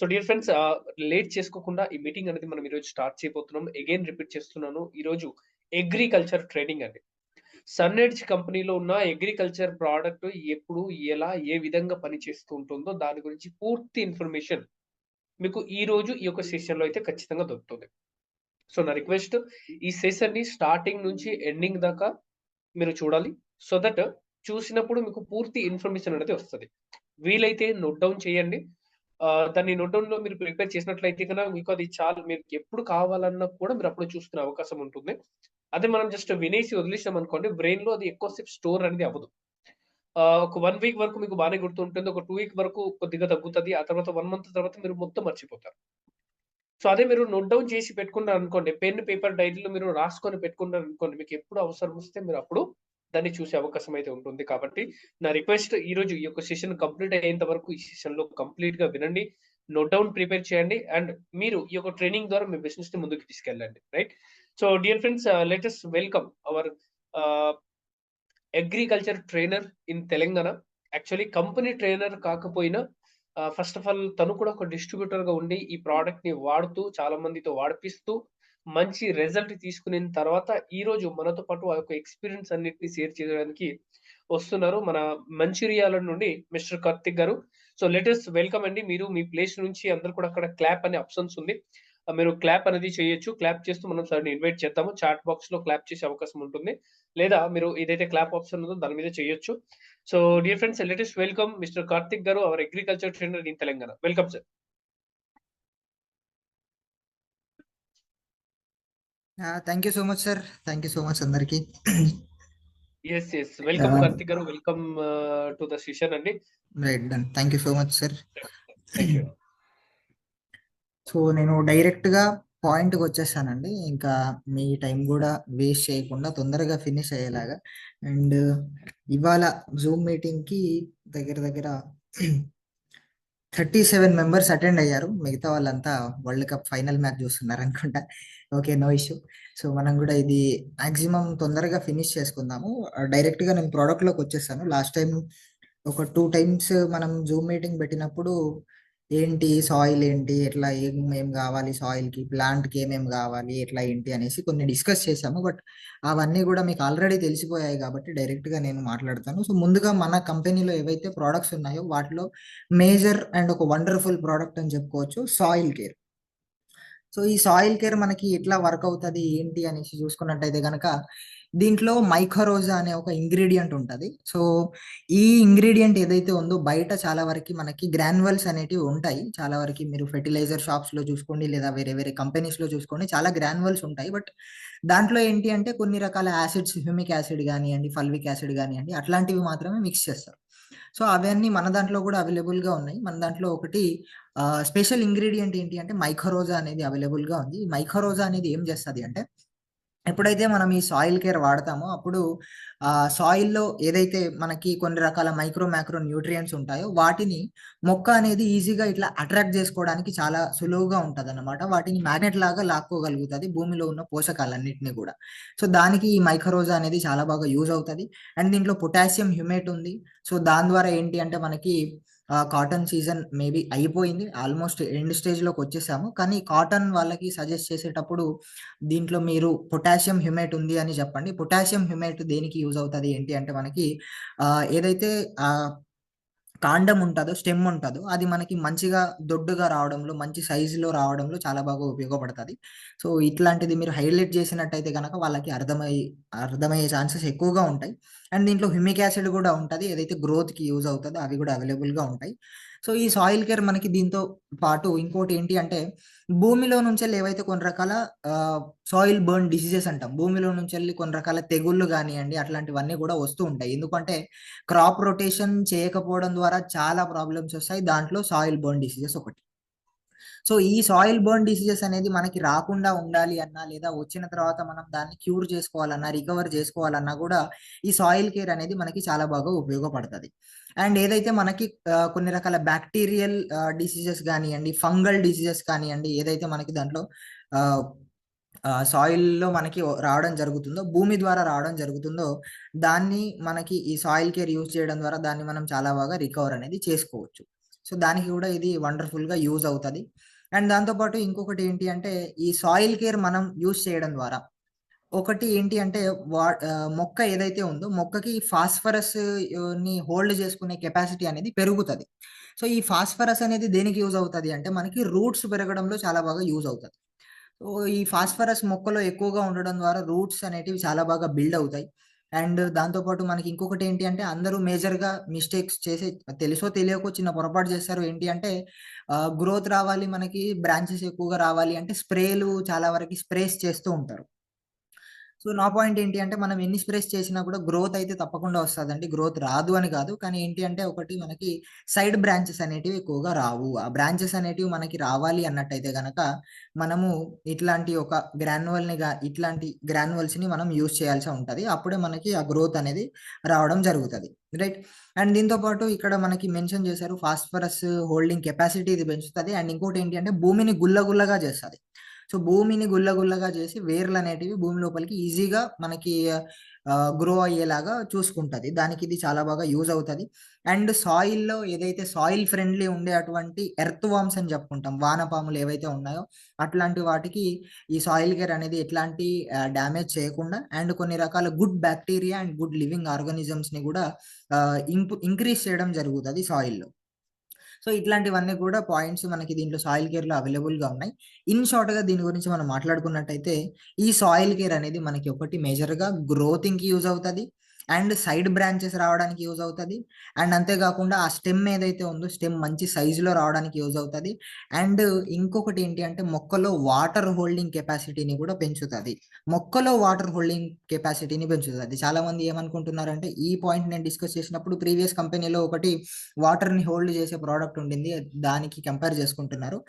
So dear friends late చేసుకోకుండా ఈ meeting అనేది మనం ఈరోజు స్టార్ట్ చేయబోతున్నాం. అగైన్ రిపీట్ చేస్తున్నాను. ఈరోజు అగ్రికల్చర్ ట్రేడింగ్ అండి. సన్ ఎడ్జ్ కంపెనీలో ఉన్న అగ్రికల్చర్ ప్రోడక్ట్ ఎప్పుడు, ఎలా, ఏ విధంగా పనిచేస్తూ ఉంటుందో దాని గురించి పూర్తి ఇన్ఫర్మేషన్ మీకు ఈరోజు ఈ యొక్క సెషన్‌లో అయితే ఖచ్చితంగా దొరుకుతుంది. సో నా రిక్వెస్ట్ ఈ సెషన్‌ని స్టార్టింగ్ నుంచి ఎండింగ్ దాకా మీరు చూడాలి. సో దట్ చూసినప్పుడు మీకు పూర్తి ఇన్ఫర్మేషన్ అనేది వస్తది. వీలైతే నోట్ డౌన్ చేయండి. దాన్ని నోట్ డౌన్‌లో మీరు ప్రిపేర్ చేసినట్లయితే గనక మీకు అది చాలు. మీకు ఎప్పుడు కావాలన్నా కూడా మీరు అప్పుడు చూసుకునే అవకాశం ఉంటుంది. అదే మనం జస్ట్ వినేసి వదిలేసామనుకోండి బ్రెయిన్‌లో అది ఎక్కువ సేపు స్టోర్ అనేది అవ్వదు. ఒక 1 వీక్ వరకు మీకు బానే గుర్తుంటుంది. ఒక 2 వీక్ వరకు కొద్దిగా తగ్గుతది. ఆ తర్వాత 1 మంత్ తర్వాత మీరు మొత్తం మర్చిపోతారు. సో అదే మీరు నోట్ డౌన్ చేసి పెట్టుకున్నారనుకోండి, పెన్, పేపర్, డైరీలో మీరు రాసుకొని పెట్టుకున్నారనుకోండి, మీకు ఎప్పుడు అవసరం వస్తే మీరు అప్పుడు దాన్ని చూసే అవకాశం అయితే ఉంటుంది. కాబట్టి నా రిక్వెస్ట్ ఈరోజు ఈ యొక్క సెషన్ కంప్లీట్ అయ్యేంత వరకు ఈ సెషన్‌లో కంప్లీట్‌గా వినండి. నోట్ డౌన్ ప్రిపేర్ చేయండి. అండ్ మీరు ఈ యొక్క ట్రైనింగ్ ద్వారా మీ బిజినెస్‌ని ముందుకు తీసుకెళ్ళండి. Right? So dear friends let us welcome our ah, agriculture trainer in Telangana. Actually company trainer కాకపోయినా ఫస్ట్ ఆఫ్ ఆల్ తను కూడా ఒక డిస్ట్రిబ్యూటర్‌గా ఉండి ఈ ప్రొడక్ట్‌ని వాడుతూ చాలా మందితో వాడిపిస్తూ మంచి రిజల్ట్ తీసుకునిన తర్వాత ఈరోజు మనతో పాటు ఆ యొక్క ఎక్స్‌పీరియన్స్ అన్నిటిని షేర్ చేయడానికి వస్తున్నారు. మన మంచిర్యాల నుండి మిస్టర్ కార్తిక్ గారు. సో లెట్ us వెల్కమ్ అండి. మీరు మీ ప్లేస్ నుంచి అందరూ కూడా అక్కడ క్లాప్ అనే ఆప్షన్స్ ఉంది. మీరు క్లాప్ అనేది చేయొచ్చు. క్లాప్ చేస్తూ మనం సార్‌ని ఇన్వైట్ చేద్దాము. చాట్ బాక్స్‌లో క్లాప్ చేసే అవకాశం ఉంటుంది. లేదా మీరు ఏదైతే క్లాప్ ఆప్షన్ ఉందో దాని మీద చేయొచ్చు. So dear friends let us welcome mister Karthik గారు our agriculture trainer in Telangana. Welcome sir. Thank you so much sir. Thank you so much అందరికి. యెస్. వెల్కమ్ కార్తిక్ గారు. వెల్కమ్ టు ద సెషన్ అండి. Right done. Thank you so much sir. Thank you. So నేను డైరెక్ట్‌గా పాయింట్‌కి వచ్చేసానండి. ఇంకా మీ time కూడా waste చేయకుండా తొందరగా ఫినిష్ అయ్యేలాగా. అండ్ ఇవాళ జూమ్ మీటింగ్‌కి దగ్గర దగ్గర 37 మెంబర్స్ అటెండ్ అయ్యారు. మిగతా వాళ్ళంతా వరల్డ్ కప్ ఫైనల్ మ్యాచ్ చూస్తున్నారనుకుంటా. ఓకే. No issue. సో మనం కూడా ఇది మాక్సిమం తొందరగా ఫినిష్ చేసుకుందాము. డైరెక్ట్‌గా నేను ప్రొడక్ట్‌లోకి వచ్చేసాను. లాస్ట్ టైం ఒక 2 టైమ్స్ మనం జూమ్ మీటింగ్ పెట్టినప్పుడు ఏంటి సాయిల్ ఏంటి, ఎట్లా ఏం కావాలి సాయిల్‌కి, ప్లాంట్‌కి ఏమేం కావాలి, ఎట్లా ఏంటి అనేసి కొన్ని డిస్కస్ చేసాము. బట్ అవన్నీ కూడా మీకు ఆల్రెడీ తెలిసిపోయాయి కాబట్టి డైరెక్ట్‌గా నేను మాట్లాడతాను. సో ముందుగా మన కంపెనీలో ఏవైతే ప్రొడక్ట్స్ ఉన్నాయో వాటిలో మేజర్ అండ్ ఒక వండర్‌ఫుల్ ప్రొడక్ట్ అని చెప్పుకోవచ్చు సాయిల్ కేర్. సో ఈ సాయిల్ కేర్ మనకి ఎట్లా వర్క్ అవుతది ఏంటి అనేసి చూసుకున్నట్టయితే గనక దీంట్లో మైకోరోజా అనే ఒక ఇంగ్రీడియంట్ ఉంటది. సో ఈ ఇంగ్రీడియంట్ ఏదైతే ఉందో బయట చాలా వరకి మనకి గ్రాన్యువల్స్ అనేటివి ఉంటాయి. చాలా వరకి మీరు ఫెర్టిలైజర్ షాప్స్‌లో చూసుకోండి లేదా వేరే వేరే కంపెనీస్‌లో చూసుకోండి చాలా గ్రాన్యువల్స్ ఉంటాయి. బట్ దాంట్లో ఏంటి అంటే కొన్ని రకాల యాసిడ్స్ హ్యూమిక్ యాసిడ్ గానియండి, ఫల్విక్ యాసిడ్ గానియండి అట్లాంటివి మాత్రమే మిక్స్ చేస్తారు. సో అవన్నీ మన దాంట్లో కూడా అవైలబుల్‌గా ఉన్నాయి. మన దాంట్లో ఒకటి స్పెషల్ ఇంగ్రీడియంట్ ఏంటి అంటే మైకోరోజా అనేది అవైలబుల్‌గా ఉంది. ఈ మైకోరోజా అనేది ఏం చేస్తది అంటే ఎప్పుడైతే మనం ఈ సాయిల్ కేర్ వాడతామో అప్పుడు సాయిల్‌లో ఏదైతే మనకి కొన్ని రకాల మైక్రో, మాక్రో న్యూట్రియంట్స్ ఉంటాయో వాటిని మొక్క అనేది ఈజీగా ఇట్లా అట్రాక్ట్ చేసుకోవడానికి చాలా సులువుగా ఉంటదన్నమాట. వాటిని మ్యాగ్నెట్ లాగా లాక్కోగలుగుతది భూమిలో ఉన్న పోషకాలన్నిటిని గూడా. సో దానికి ఈ మైకోరోజా అనేది చాలా బాగా యూజ్ అవుతది. అండ్ దీంట్లో పొటాషియం హ్యూమేట్ ఉంది. సో దాని ద్వారా ఏంటి అంటే మనకి కాటన్ సీజన్ మేబీ అయిపోయింది. ఆల్మోస్ట్ ఎండ్ స్టేజ్‌లోకి వచ్చేసాము. కానీ కాటన్ వాళ్ళకి సజెస్ట్ చేసేటప్పుడు దీంట్లో మీరు పొటాషియం హ్యూమేట్ ఉంది అని చెప్పండి. పొటాషియం హ్యూమేట్ దేనికి యూజ్ అవుతది ఏంటి అంటే మనకి ఏదైతే కాండం ఉంటదో, స్టెమ్ ఉంటదో అది మనకి మంచిగా దొడ్డుగా రావడంలో, మంచి సైజులో రావడంలో చాలా బాగా ఉపయోగపడతది. సో ఇట్లాంటిది మీరు హైలైట్ చేసినట్టయితే గనక వాళ్ళకి అర్థమయ్యే ఛాన్సెస్ ఎక్కువగా ఉంటాయి. అండ్ దీంట్లో హ్యూమిక్ యాసిడ్ కూడా ఉంటది. ఏదైతే గ్రోత్‌కి యూజ్ అవుతదో అవి కూడా అవైలబుల్‌గా ఉంటాయి. సో ఈ సాయిల్ కేర్ మనకి దీంతో పాటు ఇంకోటి ఏంటి అంటే భూమిలో నుంచెల్లి ఏవైతే కొన్ని రకాల సాయిల్ బర్న్ డిసీజెస్ అంటాం. భూమిలో నుంచెల్లి కొన్ని రకాల తెగుళ్ళు గానియండి అట్లాంటివన్నీ కూడా వస్తూ ఉంటాయి. ఎందుకంటే క్రాప్ రొటేషన్ చేయకపోవడం ద్వారా చాలా ప్రాబ్లమ్స్ వస్తాయి. దాంట్లో సాయిల్ బర్న్ డిసీజెస్ ఒకటి. సో ఈ సాయిల్ బర్న్ డిసీజెస్ అనేది మనకి రాకుండా ఉండాలి అన్నా లేదా వచ్చిన తర్వాత మనం దాన్ని క్యూర్ చేసుకోవాలన్నా, రికవర్ చేసుకోవాలన్నా కూడా ఈ సాయిల్ కేర్ అనేది మనకి చాలా బాగా ఉపయోగపడతది. అండ్ ఏదైతే మనకి కొన్ని రకాల బ్యాక్టీరియల్ డిసీజెస్ గానియండి, ఫంగల్ డిసీజెస్ కానియండి, ఏదైతే మనకి దాంట్లో ఆహ్, సాయిల్‌లో మనకి రావడం జరుగుతుందో, భూమి ద్వారా రావడం జరుగుతుందో, దాన్ని మనకి ఈ సాయిల్ కేర్ యూజ్ చేయడం ద్వారా దాన్ని మనం చాలా బాగా రికవర్ అనేది చేసుకోవచ్చు. సో దానికి కూడా ఇది వండర్ఫుల్గా యూజ్ అవుతుంది. అండ్ దాంతోపాటు ఇంకొకటి ఏంటి అంటే ఈ సాయిల్ కేర్ మనం యూజ్ చేయడం ద్వారా ఒకటి ఏంటి అంటే మొక్క ఏదైతే ఉందో మొక్కకి ఫాస్ఫరస్ ని హోల్డ్ చేసుకునే కెపాసిటీ అనేది పెరుగుతుంది. సో ఈ ఫాస్ఫరస్ అనేది దేనికి యూజ్ అవుతుంది అంటే మనకి రూట్స్ పెరగడంలో చాలా బాగా యూజ్ అవుతుంది. సో ఈ ఫాస్ఫరస్ మొక్కలో ఎక్కువగా ఉండడం ద్వారా రూట్స్ అనేటివి చాలా బాగా బిల్డ్ అవుతాయి. అండ్ దాంతోపాటు మనకి ఇంకొకటి ఏంటి అంటే అందరూ మేజర్గా మిస్టేక్స్ చేసే తెలుసో తెలియకో చిన్న పొరపాటు చేస్తారు. ఏంటి అంటే గ్రోత్ రావాలి, మనకి బ్రాంచెస్ ఎక్కువగా రావాలి అంటే స్ప్రేలు చాలా వరకు స్ప్రేస్ చేస్తూ ఉంటారు. సో నా పాయింట్ ఏంటి అంటే మనం ఎన్ని స్ప్రేస్ చేసినా కూడా గ్రోత్ అయితే తప్పకుండా వస్తదండి. గ్రోత్ రాదు అని కాదు. కానీ ఏంటి అంటే ఒకటి మనకి సైడ్ బ్రాంచెస్ అనేటివి ఎక్కువగా రావు. ఆ బ్రాంచెస్ అనేటివి మనకి రావాలి అన్నట్టయితే గనక మనము ఇట్లాంటి ఒక ఇట్లాంటి గ్రాన్యువల్స్‌ని మనం యూజ్ చేయాల్సి ఉంటది. అప్పుడే మనకి ఆ గ్రోత్ అనేది రావడం జరుగుతది. రైట్. అండ్ దీంతో పాటు ఇక్కడ మనకి మెన్షన్ చేశారు ఫాస్ఫరస్ హోల్డింగ్ కెపాసిటీ ఇది పెంచుతది. అండ్ ఇంకోటి ఏంటి అంటే భూమిని గుల్లగుల్లగా చేస్తది. సో భూమిని గుల్లగుల్లగా చేసి వేర్లనేటివి భూమి లోపలికి ఈజీగా మనకి గ్రో అయ్యేలాగా చూసుకుంటది. దానికి ఇది చాలా బాగా యూజ్ అవుతది. అండ్ సాయిల్‌లో ఏదైతే సాయిల్ ఫ్రెండ్లీ ఉండే అటువంటి ఎర్త్ వార్మ్స్ అని చెప్పుకుంటాం. వానపాములు ఏవైతే ఉన్నాయో అట్లాంటి వాటికి ఈ సాయిల్ కేర్ అనేది ఎట్లాంటి డ్యామేజ్ చేయకుండా అండ్ కొన్ని రకాల good bacteria and good living ఆర్గానిజమ్స్‌ని కూడా ఇంక్రీజ్ చేయడం జరుగుతది సాయిల్‌లో. సో ఇట్లాంటివన్నీ కూడా పాయింట్స్ మనకి దీంట్లో సాయిల్ కేర్‌లో అవైలబుల్‌గా ఉన్నాయి. ఇన్ షార్ట్‌గా దీని గురించి మనం మాట్లాడుకున్నట్టయితే, ఈ సాయిల్ కేర్ అనేది మనకి ఒకటి మేజర్‌గా గ్రోతింగ్‌కి యూజ్ అవుతది. అండ్ సైడ్ బ్రాంచెస్ రావడానికి యూజ్ అవుతది. అండ్ అంతే కాకుండా ఆ స్టెమ్ ఏదైతే ఉందో స్టెమ్ మంచి సైజులో రావడానికి యూజ్ అవుతది. అండ్ ఇంకొకటి ఏంటి అంటే మొక్కలో వాటర్ హోల్డింగ్ కెపాసిటీని కూడా పెంచుతది. మొక్కలో వాటర్ హోల్డింగ్ కెపాసిటీని పెంచుతది. చాలామంది ఏమనుకుంటున్నారంటే ఈ పాయింట్ నేను డిస్కస్ చేసినప్పుడు ప్రీవియస్ కంపెనీలో ఒకటి వాటర్‌ని హోల్డ్ చేసే ప్రోడక్ట్ ఉండింది. దానికి కంపేర్ చేసుకుంటున్నారు.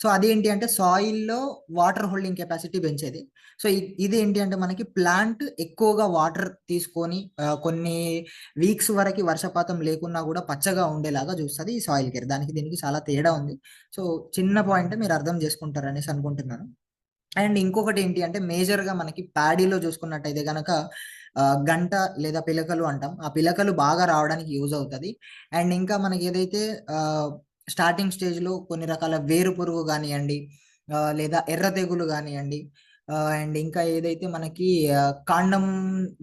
సో అదేంటి అంటే సాయిల్‌లో వాటర్ హోల్డింగ్ కెపాసిటీ పెంచేది. సో ఇదేంటి అంటే మనకి ప్లాంట్ ఎక్కువగా వాటర్ తీసుకొని కొన్ని వీక్స్ వరకి వర్షపాతం లేకున్నా కూడా పచ్చగా ఉండేలాగా చూస్తది ఈ సాయిల్ కేర్. దానికి దీనికి చాలా తేడా ఉంది. సో చిన్న పాయింటే మీరు అర్థం చేసుకుంటారనేసి అనుకుంటున్నాను. అండ్ ఇంకొకటి ఏంటి అంటే మేజర్‌గా మనకి ప్యాడీలో చూసుకున్నట్టయితే గనక గంట లేదా పిలకలు అంటాం. ఆ పిలకలు బాగా రావడానికి యూజ్ అవుతది. అండ్ ఇంకా మనకి ఏదైతే స్టార్టింగ్ స్టేజ్‌లో కొన్ని రకాల వేరు పురుగు గానియండి, లేదా ఎర్ర తెగులు గానియండి, అండ్ ఇంకా ఏదైతే మనకి కాండం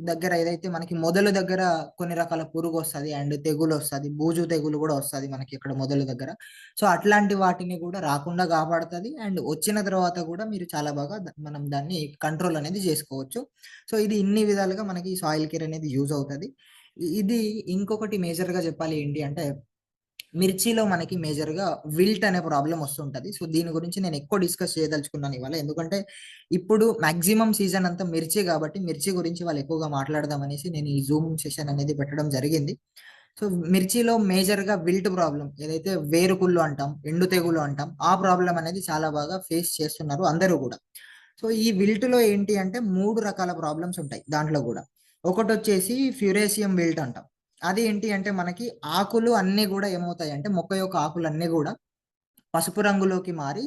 దగ్గర ఏదైతే మనకి మొదలు దగ్గర కొన్ని రకాల పురుగొస్తది అండ్ తెగులొస్తది. బూజు తెగులు గూడా వస్తది మనకి ఇక్కడ మొదలు దగ్గర. సో అట్లాంటి వాటిని కూడా రాకుండా కాపాడుతది. అండ్ వచ్చిన తర్వాత కూడా మీరు చాలా బాగా మనం దాన్ని కంట్రోల్ అనేది చేసుకోవచ్చు. సో ఇది ఇన్ని విధాలుగా మనకి సాయిల్ కేర్ అనేది యూజ్ అవుతది. ఇది ఇంకొకటి మేజర్‌గా చెప్పాలి ఏంటి అంటే మిర్చిలో మనకి మేజర్‌గా విల్ట్ అనే ప్రాబ్లమ్ వస్తుంటది. సో దీని గురించి నేను ఎక్కువ డిస్కస్ చేయదలుచుకున్నాను ఇవాళ. ఎందుకంటే ఇప్పుడు మాక్సిమం సీజన్ అంతా మిర్చి కాబట్టి మిర్చి గురించి వాళ్ళు ఎక్కువగా మాట్లాడదాం అనేసి నేను ఈ జూమ్ సెషన్ అనేది పెట్టడం జరిగింది. సో మిర్చిలో మేజర్‌గా విల్ట్ ప్రాబ్లమ్ ఏదైతే వేరుకుళ్ళు అంటాం, ఎండు తెగులు అంటాం. ఆ ప్రాబ్లమ్ అనేది చాలా బాగా ఫేస్ చేస్తున్నారు అందరూ గూడా. సో ఈ విల్ట్‌లో ఏంటి అంటే 3 రకాల ప్రాబ్లమ్స్ ఉంటాయి దాంట్లో గూడా. ఒకటొచ్చేసి ఫ్యురేసియం విల్ట్ అంటాం. అది ఏంటి అంటే మనకి ఆకులు అన్నీ గూడా ఏమవుతాయంటే మొక్క యొక్క ఆకులన్నీ గూడా పసుపు రంగులోకి మారి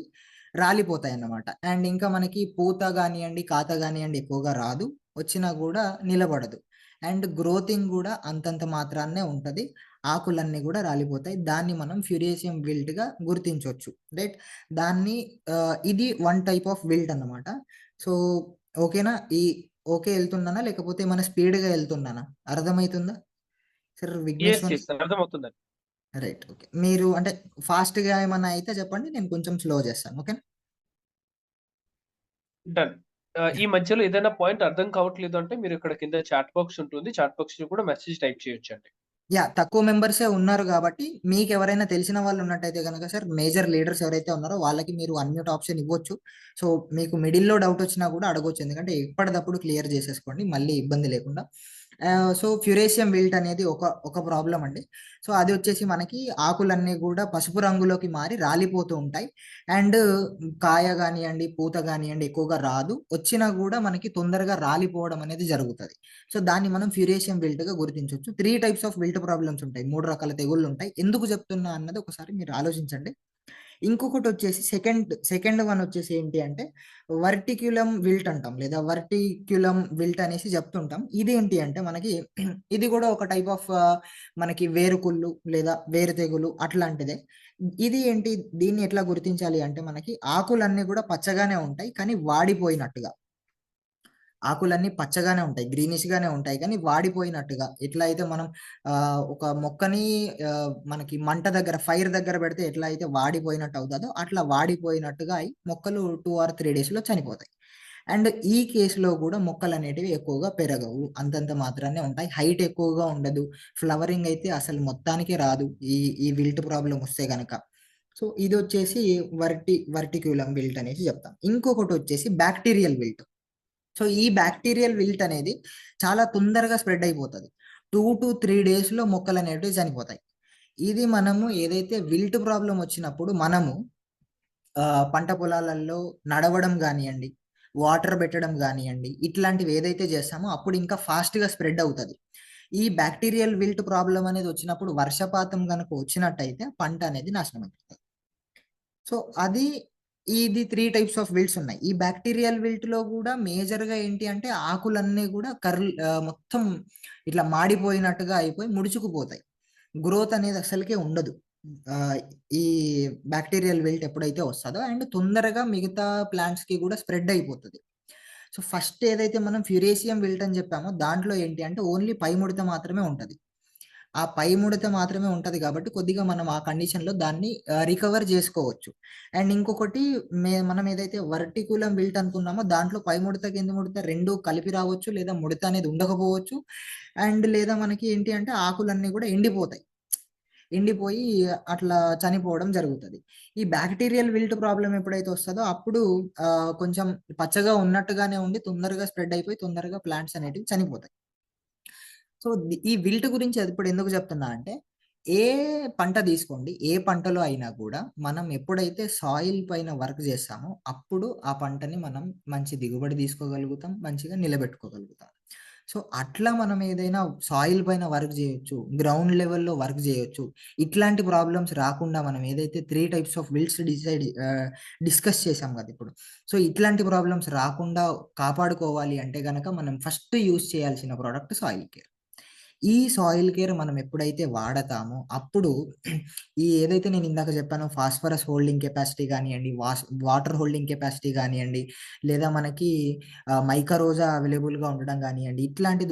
రాలిపోతాయన్నమాట. అండ్ ఇంకా మనకి పూత గానియండి, కాత గానియండి ఎక్కువగా రాదు. వచ్చినా గూడా నిలబడదు. అండ్ గ్రోతింగ్ గూడా అంతంత మాత్రాన్నే ఉంటది. ఆకులన్నీ గూడా రాలిపోతాయి. దాన్ని మనం ఫ్యురేసియం విల్ట్‌గా గుర్తించొచ్చు. రైట్. దాన్ని ఇది వన్ టైప్ ఆఫ్ విల్ట్ అన్నమాట. సో ఓకేనా? ఓకే ఎళ్తున్నానా? లేకపోతే ఏమైనా స్పీడ్‌గా ఎళ్తున్నానా? అర్థమైతుందా? Sir yes. విఘ్నేశ్వర్? యెస్. అర్థమవుతుందండి. రైట్. ఓకే. మీరు అంటే ఫాస్ట్‌గా ఏమన్నా అయితే చెప్పండి. నేను కొంచెం స్లో చేస్తాను. ఓకేనా? డన్. ఈ యాహ్! మధ్యలో ఏదైనా పాయింట్ అర్థం కావట్లేదు అంటే మీరు ఇక్కడ కింద చాట్ బాక్స్ ఉంటుంది. చాట్ బాక్స్‌లో కూడా మెసేజ్ టైప్ చేయొచ్చండి. తక్కువ మెంబర్సే ఉన్నారు గాబట్టి, మీకెవరైనా తెలిసిన వాళ్ళు ఉన్నట్టయితే గనక సార్ మేజర్ లీడర్స్ ఎవరైతే ఉన్నారో వాళ్ళకి మీరు అన్‌మ్యూట్ ఆప్షన్ ఇవ్వచ్చు. సో, మీకు మిడిల్‌లో డౌట్ వచ్చినా గూడా అడగొచ్చు. ఎందుకంటే ఎప్పటిదప్పుడు క్లియర్ చేసేసుకోండి. మళ్ళీ ఇబ్బంది లేకుండా. సో, ఫ్యురేసియం విల్ట్ అనేది ఒక ప్రాబ్లమ్ అండి. సో, అది వచ్చేసి మనకి ఆకులన్నీ గూడా పసుపు రంగులోకి మారి రాలిపోతూ ఉంటాయి. అండ్ కాయ గానియండి, పూత గానియండి ఎక్కువగా రాదు. వచ్చినా గూడా మనకి తొందరగా రాలిపోవడం అనేది జరుగుతది. సో దాన్ని మనం ఫ్యూరేసియం విల్ట్‌గా గుర్తించొచ్చు. 3 టైప్స్ ఆఫ్ విల్ట్ ప్రాబ్లమ్స్ ఉంటాయి. 3 రకాల తెగుళ్లుంటాయి. ఎందుకు చెప్తున్నా అన్నది ఒకసారి మీరు ఆలోచించండి. ఇంకొకటి వచ్చేసి సెకండ్ వన్ వచ్చేసి ఏంటి అంటే వర్టిక్యులం విల్ట్ అంటాం, లేదా వర్టిక్యులం విల్ట్ అనేసి చెప్తుంటాం. ఇది ఏంటి అంటే మనకి ఇది కూడా ఒక టైప్ ఆఫ్ మనకి వేరుకుళ్ళు లేదా వేరు తెగులు అట్లాంటిదే. ఇది ఏంటి, దీన్ని ఎట్లా గుర్తించాలి అంటే మనకి ఆకులన్నీ కూడా పచ్చగానే ఉంటాయి కానీ వాడిపోయినట్టుగా. ఆకులన్నీ పచ్చగానే ఉంటాయి, గ్రీనిష్ గానే ఉంటాయి కానీ వాడిపోయినట్టుగా. ఎట్లా అయితే మనం ఒక మొక్కని మనకి మంట దగ్గర ఫైర్ దగ్గర పెడితే ఎట్లా అయితే వాడిపోయినట్టు అవుతుందో అట్లా వాడిపోయినట్టుగా అయి మొక్కలు 2 or 3 days లో చనిపోతాయి. అండ్ ఈ కేసులో కూడా మొక్కలు అనేటివి ఎక్కువగా పెరగవు, అంతంత మాత్రాన్నే ఉంటాయి, హైట్ ఎక్కువగా ఉండదు, ఫ్లవరింగ్ అయితే అసలు మొత్తానికి రాదు ఈ ఈ విల్ట్ ప్రాబ్లం వస్తే గనక. సో ఇది వచ్చేసి వర్టిక్యులం విల్ట్ అనేసి చెప్తాం. ఇంకొకటి వచ్చేసి బ్యాక్టీరియల్ విల్ట్. సో ఈ బ్యాక్టీరియల్ విల్ట్ అనేది చాలా తొందరగా స్ప్రెడ్ అయిపోతుంది. 2 to 3 days లో మొక్కలు అనేటివి చనిపోతాయి. ఇది మనము ఏదైతే విల్ట్ ప్రాబ్లం వచ్చినప్పుడు మనము పంట పొలాలలో నడవడం కానివ్వండి, వాటర్ పెట్టడం కానివ్వండి, ఇట్లాంటివి ఏదైతే చేస్తామో అప్పుడు ఇంకా ఫాస్ట్గా స్ప్రెడ్ అవుతుంది. ఈ బ్యాక్టీరియల్ విల్ట్ ప్రాబ్లం అనేది వచ్చినప్పుడు వర్షపాతం కనుక వచ్చినట్టయితే పంట అనేది నాశనం అయిపోతుంది. సో అది ఇది 3 టైప్స్ ఆఫ్ విల్ట్స్ ఉన్నాయి. ఈ బ్యాక్టీరియల్ విల్ట్ లో కూడా మేజర్ గా ఏంటి అంటే ఆకులన్నీ కూడా మొత్తం ఇట్లా మాడిపోయినట్టుగా అయిపోయి ముడుచుకుపోతాయి. గ్రోత్ అనేది అసలుకే ఉండదు ఈ బ్యాక్టీరియల్ విల్ట్ ఎప్పుడైతే వస్తుందో, అండ్ తొందరగా మిగతా ప్లాంట్స్ కి కూడా స్ప్రెడ్ అయిపోతుంది. సో ఫస్ట్ ఏదైతే మనం ఫ్యూరేసియం విల్ట్ అని చెప్పామో దాంట్లో ఏంటి అంటే ఓన్లీ పై ముడత మాత్రమే ఉంటది. ఆ పై ముడత మాత్రమే ఉంటది కాబట్టి కొద్దిగా మనం ఆ కండిషన్‌లో దాన్ని రికవర్ జేసుకోవచ్చు. అండ్ ఇంకొకటి మనం ఏదైతే వర్టిక్యులం విల్ట్ అనుకున్నామో దాంట్లో పై ముడత, కింద ముడత 2 కలిపి రావచ్చు, లేదా ముడత అనేది ఉండకపోవచ్చు. అండ్ లేదా మనకి ఏంటి అంటే ఆకులన్నీ కూడా ఎండిపోతాయి. ఎండిపోయి అట్లా చనిపోవడం జరుగుతది. ఈ బ్యాక్టీరియల్ విల్ట్ ప్రాబ్లమ్ ఎప్పుడైతే వస్తదో అప్పుడు కొంచెం పచ్చగా ఉన్నట్టుగానే ఉండి తొందరగా స్ప్రెడ్ అయిపోయి తొందరగా ప్లాంట్స్ అనేటివి చనిపోతాయి. సో ఈ విల్ట్ గురించి అది ఇప్పుడు ఎందుకు చెప్తున్నా అంటే ఏ పంట తీసుకోండి, ఏ పంటలో అయినా కూడా మనం ఎప్పుడైతే సాయిల్ పైన వర్క్ చేస్తామో అప్పుడు ఆ పంటని మనం మంచి దిగుబడి తీసుకోగలుగుతాం, మంచిగా నిలబెట్టుకోగలుగుతాం. సో అట్లా మనం ఏదైనా సాయిల్ పైన వర్క్ చేయొచ్చు, గ్రౌండ్ లెవెల్‌లో వర్క్ చేయొచ్చు. ఇట్లాంటి ప్రాబ్లమ్స్ రాకుండా మనం ఏదైతే 3 టైప్స్ ఆఫ్ విల్ట్స్ డిస్కస్ చేసాం కదా ఇప్పుడు. సో ఇట్లాంటి ప్రాబ్లమ్స్ రాకుండా కాపాడుకోవాలి అంటే గనక మనం ఫస్ట్ యూజ్ చేయాల్సిన ప్రొడక్ట్ సాయిల్ కేర్. ఈ సాయిల్ కేర్ మనం ఎప్పుడైతే వాడతామో అప్పుడు ఈ ఏదైతే నేను ఇందాక చెప్పానో ఫాస్ఫరస్ హోల్డింగ్ కెపాసిటీ గానియండి, వాటర్ హోల్డింగ్ కెపాసిటీ గానియండి, లేదా మనకి మైకరోజా అవైలబుల్‌గా ఉండడం గానియండి, ఇట్లాంటి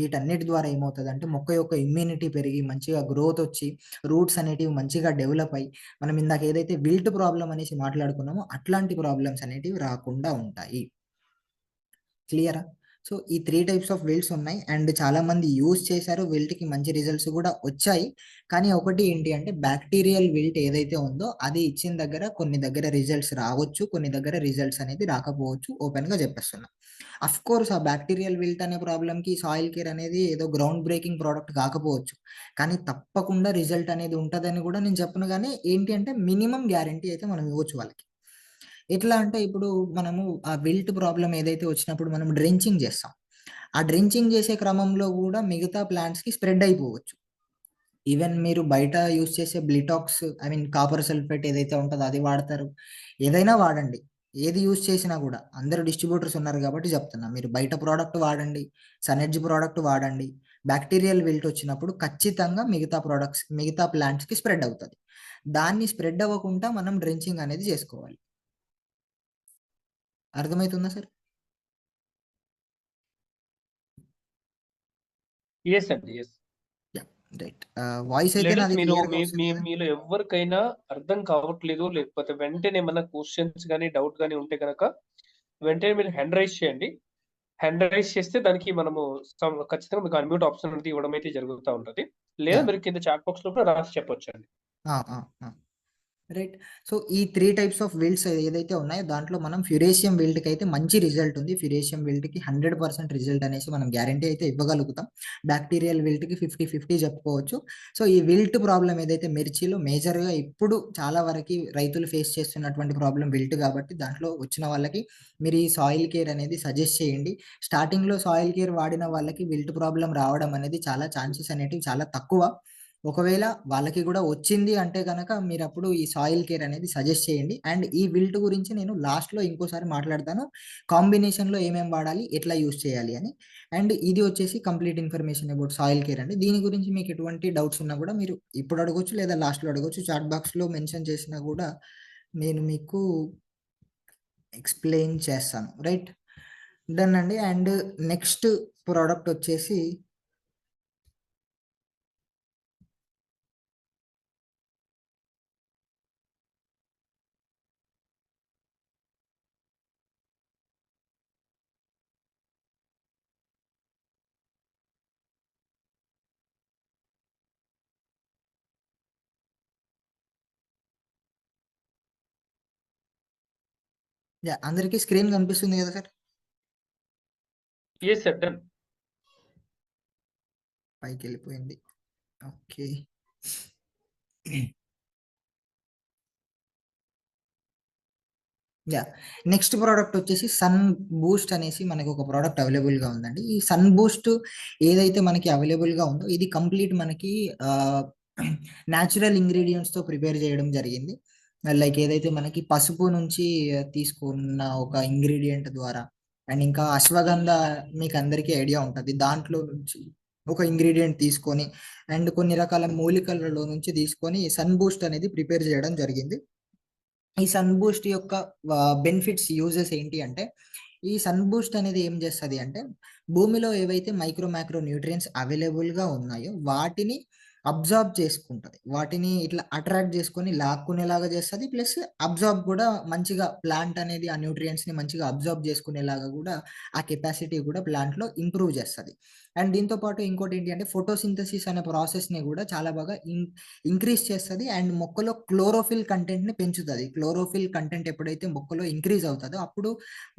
వీటన్నిటి ద్వారా ఏమవుతదంటే మొక్క యొక్క ఇమ్యూనిటీ పెరిగి మంచిగా గ్రోత్ వచ్చి రూట్స్ అనేటివి మంచిగా డెవలప్ అయ్యి మనం ఇందాక ఏదైతే విల్ట్ ప్రాబ్లమ్ అనేసి మాట్లాడుకున్నామో అట్లాంటి ప్రాబ్లమ్స్ అనేటివి రాకుండా ఉంటాయి. క్లియరా? సో ఈ 3 టైప్స్ ఆఫ్ విల్ట్స్ ఉన్నాయి అండ్ చాలా మంది యూజ్ చేశారు. విల్ట్‌కి మంచి రిజల్ట్స్ కూడా వచ్చాయి. కానీ ఒకటి ఏంటి అంటే బ్యాక్టీరియల్ విల్ట్ ఏదైతే ఉందో అది ఇచ్చిన దగ్గర కొన్ని దగ్గర రిజల్ట్స్ రావచ్చు, కొన్ని దగ్గర రిజల్ట్స్ అనేది రాకపోవచ్చు. ఓపెన్‌గా చెప్పేస్తున్నా. అఫ్‌కోర్స్ ఆ బ్యాక్టీరియల్ విల్ట్ అనే ప్రాబ్లమ్‌కి సాయిల్ కేర్ అనేది ఏదో గ్రౌండ్ బ్రేకింగ్ ప్రొడక్ట్ కాకపోవచ్చు. కానీ తప్పకుండా రిజల్ట్ అనేది ఉంటదని కూడా నేను చెప్పను గానీ ఏంటి అంటే మినిమమ్ గ్యారంటీ అయితే మనం ఇవ్వచ్చు వాళ్ళకి. ఎట్లా అంటే ఇప్పుడు మనము ఆ విల్ట్ ప్రాబ్లమ్ ఏదైతే వచ్చినప్పుడు మనం డ్రెంచింగ్ చేస్తాం. ఆ డ్రెంచింగ్ చేసే క్రమంలో గూడా మిగతా ప్లాంట్స్‌కి స్ప్రెడ్ అయిపోవచ్చు. ఈవెన్ మీరు బయట యూజ్ చేసే బ్లిటాక్స్ కాపర్ సల్ఫేట్ ఏదైతే ఉంటదో అది వాడతారు. ఏదైనా వాడండి. ఏది యూజ్ చేసినా గూడా అందరూ డిస్ట్రిబ్యూటర్స్ ఉన్నారు గాబట్టి చెప్తున్నా. మీరు బయట ప్రొడక్ట్ వాడండి. సనెడ్జ్ ప్రొడక్ట్ వాడండి. బ్యాక్టీరియల్ విల్ట్ వచ్చినప్పుడు ఖచ్చితంగా మిగతా ప్లాంట్స్‌కి స్ప్రెడ్ అవుతది. దాన్ని స్ప్రెడ్ అవ్వకుండా మనం డ్రెంచింగ్ అనేది చేసుకోవాలి. అర్థమైతుందా సార్? యెస్ అండి. యెస్. యాహ్! రైట్. వాయిస్ అయితే లేడీస్ నాది మీరు క్లియర్‌గా వస్తుంది కదా? మీలో ఎవ్వరికైనా అర్థం కావట్లేదు, లేకపోతే వెంటనే ఏమన్నా క్వెషన్స్ గాని, డౌట్ గాని ఉంటే గనక వెంటనే మీరు హ్యాండ్ రైజ్ చేయండి. హ్యాండ్ రైజ్ చేస్తే దానికి మనము ఖచ్చితంగా మీకు అన్‌మ్యూట్ ఆప్షన్ అనేది ఇవ్వడం అయితే జరుగుతా ఉంటది. లేదా యాహ్! మీరు కింద చాట్ బాక్స్‌లో కూడా రాసి చెప్పొచ్చండి. ఆ! ఆ! ఆ! రైట్. సో, ఈ 3 టైప్స్ ఆఫ్ విల్ట్స్ ఏదైతే ఉన్నాయో దాంట్లో మనం ఫ్యురేషియం విల్ట్‌కైతే మంచి రిజల్ట్ ఉంది. ఫ్యురేషియం విల్ట్‌కి 100% రిజల్ట్ అనేసి మనం గ్యారంటీ అయితే ఇవ్వగలుగుతాం. బ్యాక్టీరియల్ విల్ట్‌కి 50, 50 చెప్పుకోవచ్చు. సో, ఈ విల్ట్ ప్రాబ్లమ్ ఏదైతే మిర్చిలో మేజర్‌గా ఇప్పుడు చాలా వరకి రైతులు ఫేస్ చేస్తున్నటువంటి ప్రాబ్లమ్ విల్ట్ కాబట్టి దాంట్లో వచ్చిన వాళ్ళకి మీరు ఈ సాయిల్ కేర్ అనేది సజెస్ట్ చేయండి. స్టార్టింగ్‌లో సాయిల్ కేర్ వాడిన వాళ్ళకి విల్ట్ ప్రాబ్లమ్ రావడం అనేది చాలా ఛాన్సెస్ అనేటివి చాలా తక్కువ. ఒకవేళ వాళ్ళకి కూడా వచ్చింది అంటే గనక మీరు అప్పుడు ఈ సాయిల్ కేర్ అనేది సజెస్ట్ చేయండి. అండ్ ఈ విల్ట్ గురించి నేను లాస్ట్‌లో ఇంకోసారి మాట్లాడతాను. కాంబినేషన్‌లో ఏమేం వాడాలి? ఎట్లా యూజ్ చేయాలి అని. అండ్ ఇది వచ్చేసి complete information about soil care అండి. దీని గురించి మీకు ఎటువంటి డౌట్స్ ఉన్నా కూడా మీరు ఇప్పుడు అడగొచ్చు లేదా లాస్ట్‌లో అడగొచ్చు. చాట్ బాక్స్‌లో మెన్షన్ చేసినా కూడా నేను మీకు ఎక్స్‌ప్లెయిన్ చేస్తాను. రైట్. డన్ అండి. అండ్ నెక్స్ట్ ప్రొడక్ట్ వచ్చేసి యాహ్! అందరికి స్క్రీన్ కనిపిస్తుంది కదా సార్? Yes sir. డన్. పైకెళ్ళిపోయింది. ఓకే. యాహ్! నెక్స్ట్ ప్రొడక్ట్ వచ్చేసి సన్ బూస్ట్ అనేసి మనకి ఒక ప్రొడక్ట్ అవైలబుల్‌గా ఉందండి. ఈ సన్ బూస్ట్ ఏదైతే మనకి అవైలబుల్‌గా ఉందో ఇది కంప్లీట్ మనకి ఆహ్, నేచురల్ ఇంగ్రీడియెంట్స్‌తో ప్రిపేర్ చేయడం జరిగింది. లైక్ ఏదైతే మనకి పసుపు నుంచి తీసుకున్న ఒక ఇంగ్రీడియెంట్ ద్వారా అండ్ ఇంకా అశ్వగంధ మీకు అందరికీ ఐడియా ఉంటది. దాంట్లో నుంచి ఒక ఇంగ్రీడియెంట్ తీసుకొని అండ్ కొన్ని రకాల మూలికలలో నుంచి తీసుకొని సన్ బూస్ట్ అనేది ప్రిపేర్ చేయడం జరిగింది. ఈ సన్ బూస్ట్ యొక్క బెనిఫిట్స్, యూజెస్ ఏంటి అంటే, ఈ సన్ బూస్ట్ అనేది ఏం చేస్తది అంటే, భూమిలో ఏవైతే మైక్రో, మాక్రో న్యూట్రియంట్స్ అవైలబుల్‌గా ఉన్నాయో వాటిని అబ్జార్బ్ చేసుకుంటది. వాటిని ఇట్లా అట్రాక్ట్ చేసుకొని లాక్కునేలాగా చేస్తది. ప్లస్ అబ్జార్బ్ కూడా మంచిగా ప్లాంట్ అనేది ఆ న్యూట్రియంట్స్‌ని మంచిగా అబ్జార్బ్ చేసుకునేలాగా కూడా ఆ కెపాసిటీ కూడా ప్లాంట్‌లో ఇంప్రూవ్ చేస్తది. అండ్ దీంతో పాటు ఇంకోటేంటి అంటే ఫోటోసింథసిస్ అనే ప్రాసెస్‌ని కూడా చాలా బాగా ఇంక్రీజ్ చేస్తది. అండ్ మొక్కలో క్లోరోఫిల్ కంటెంట్‌ని పెంచుతది. క్లోరోఫిల్ కంటెంట్ ఎప్పుడైతే మొక్కలో ఇంక్రీజ్ అవుతదో, అప్పుడు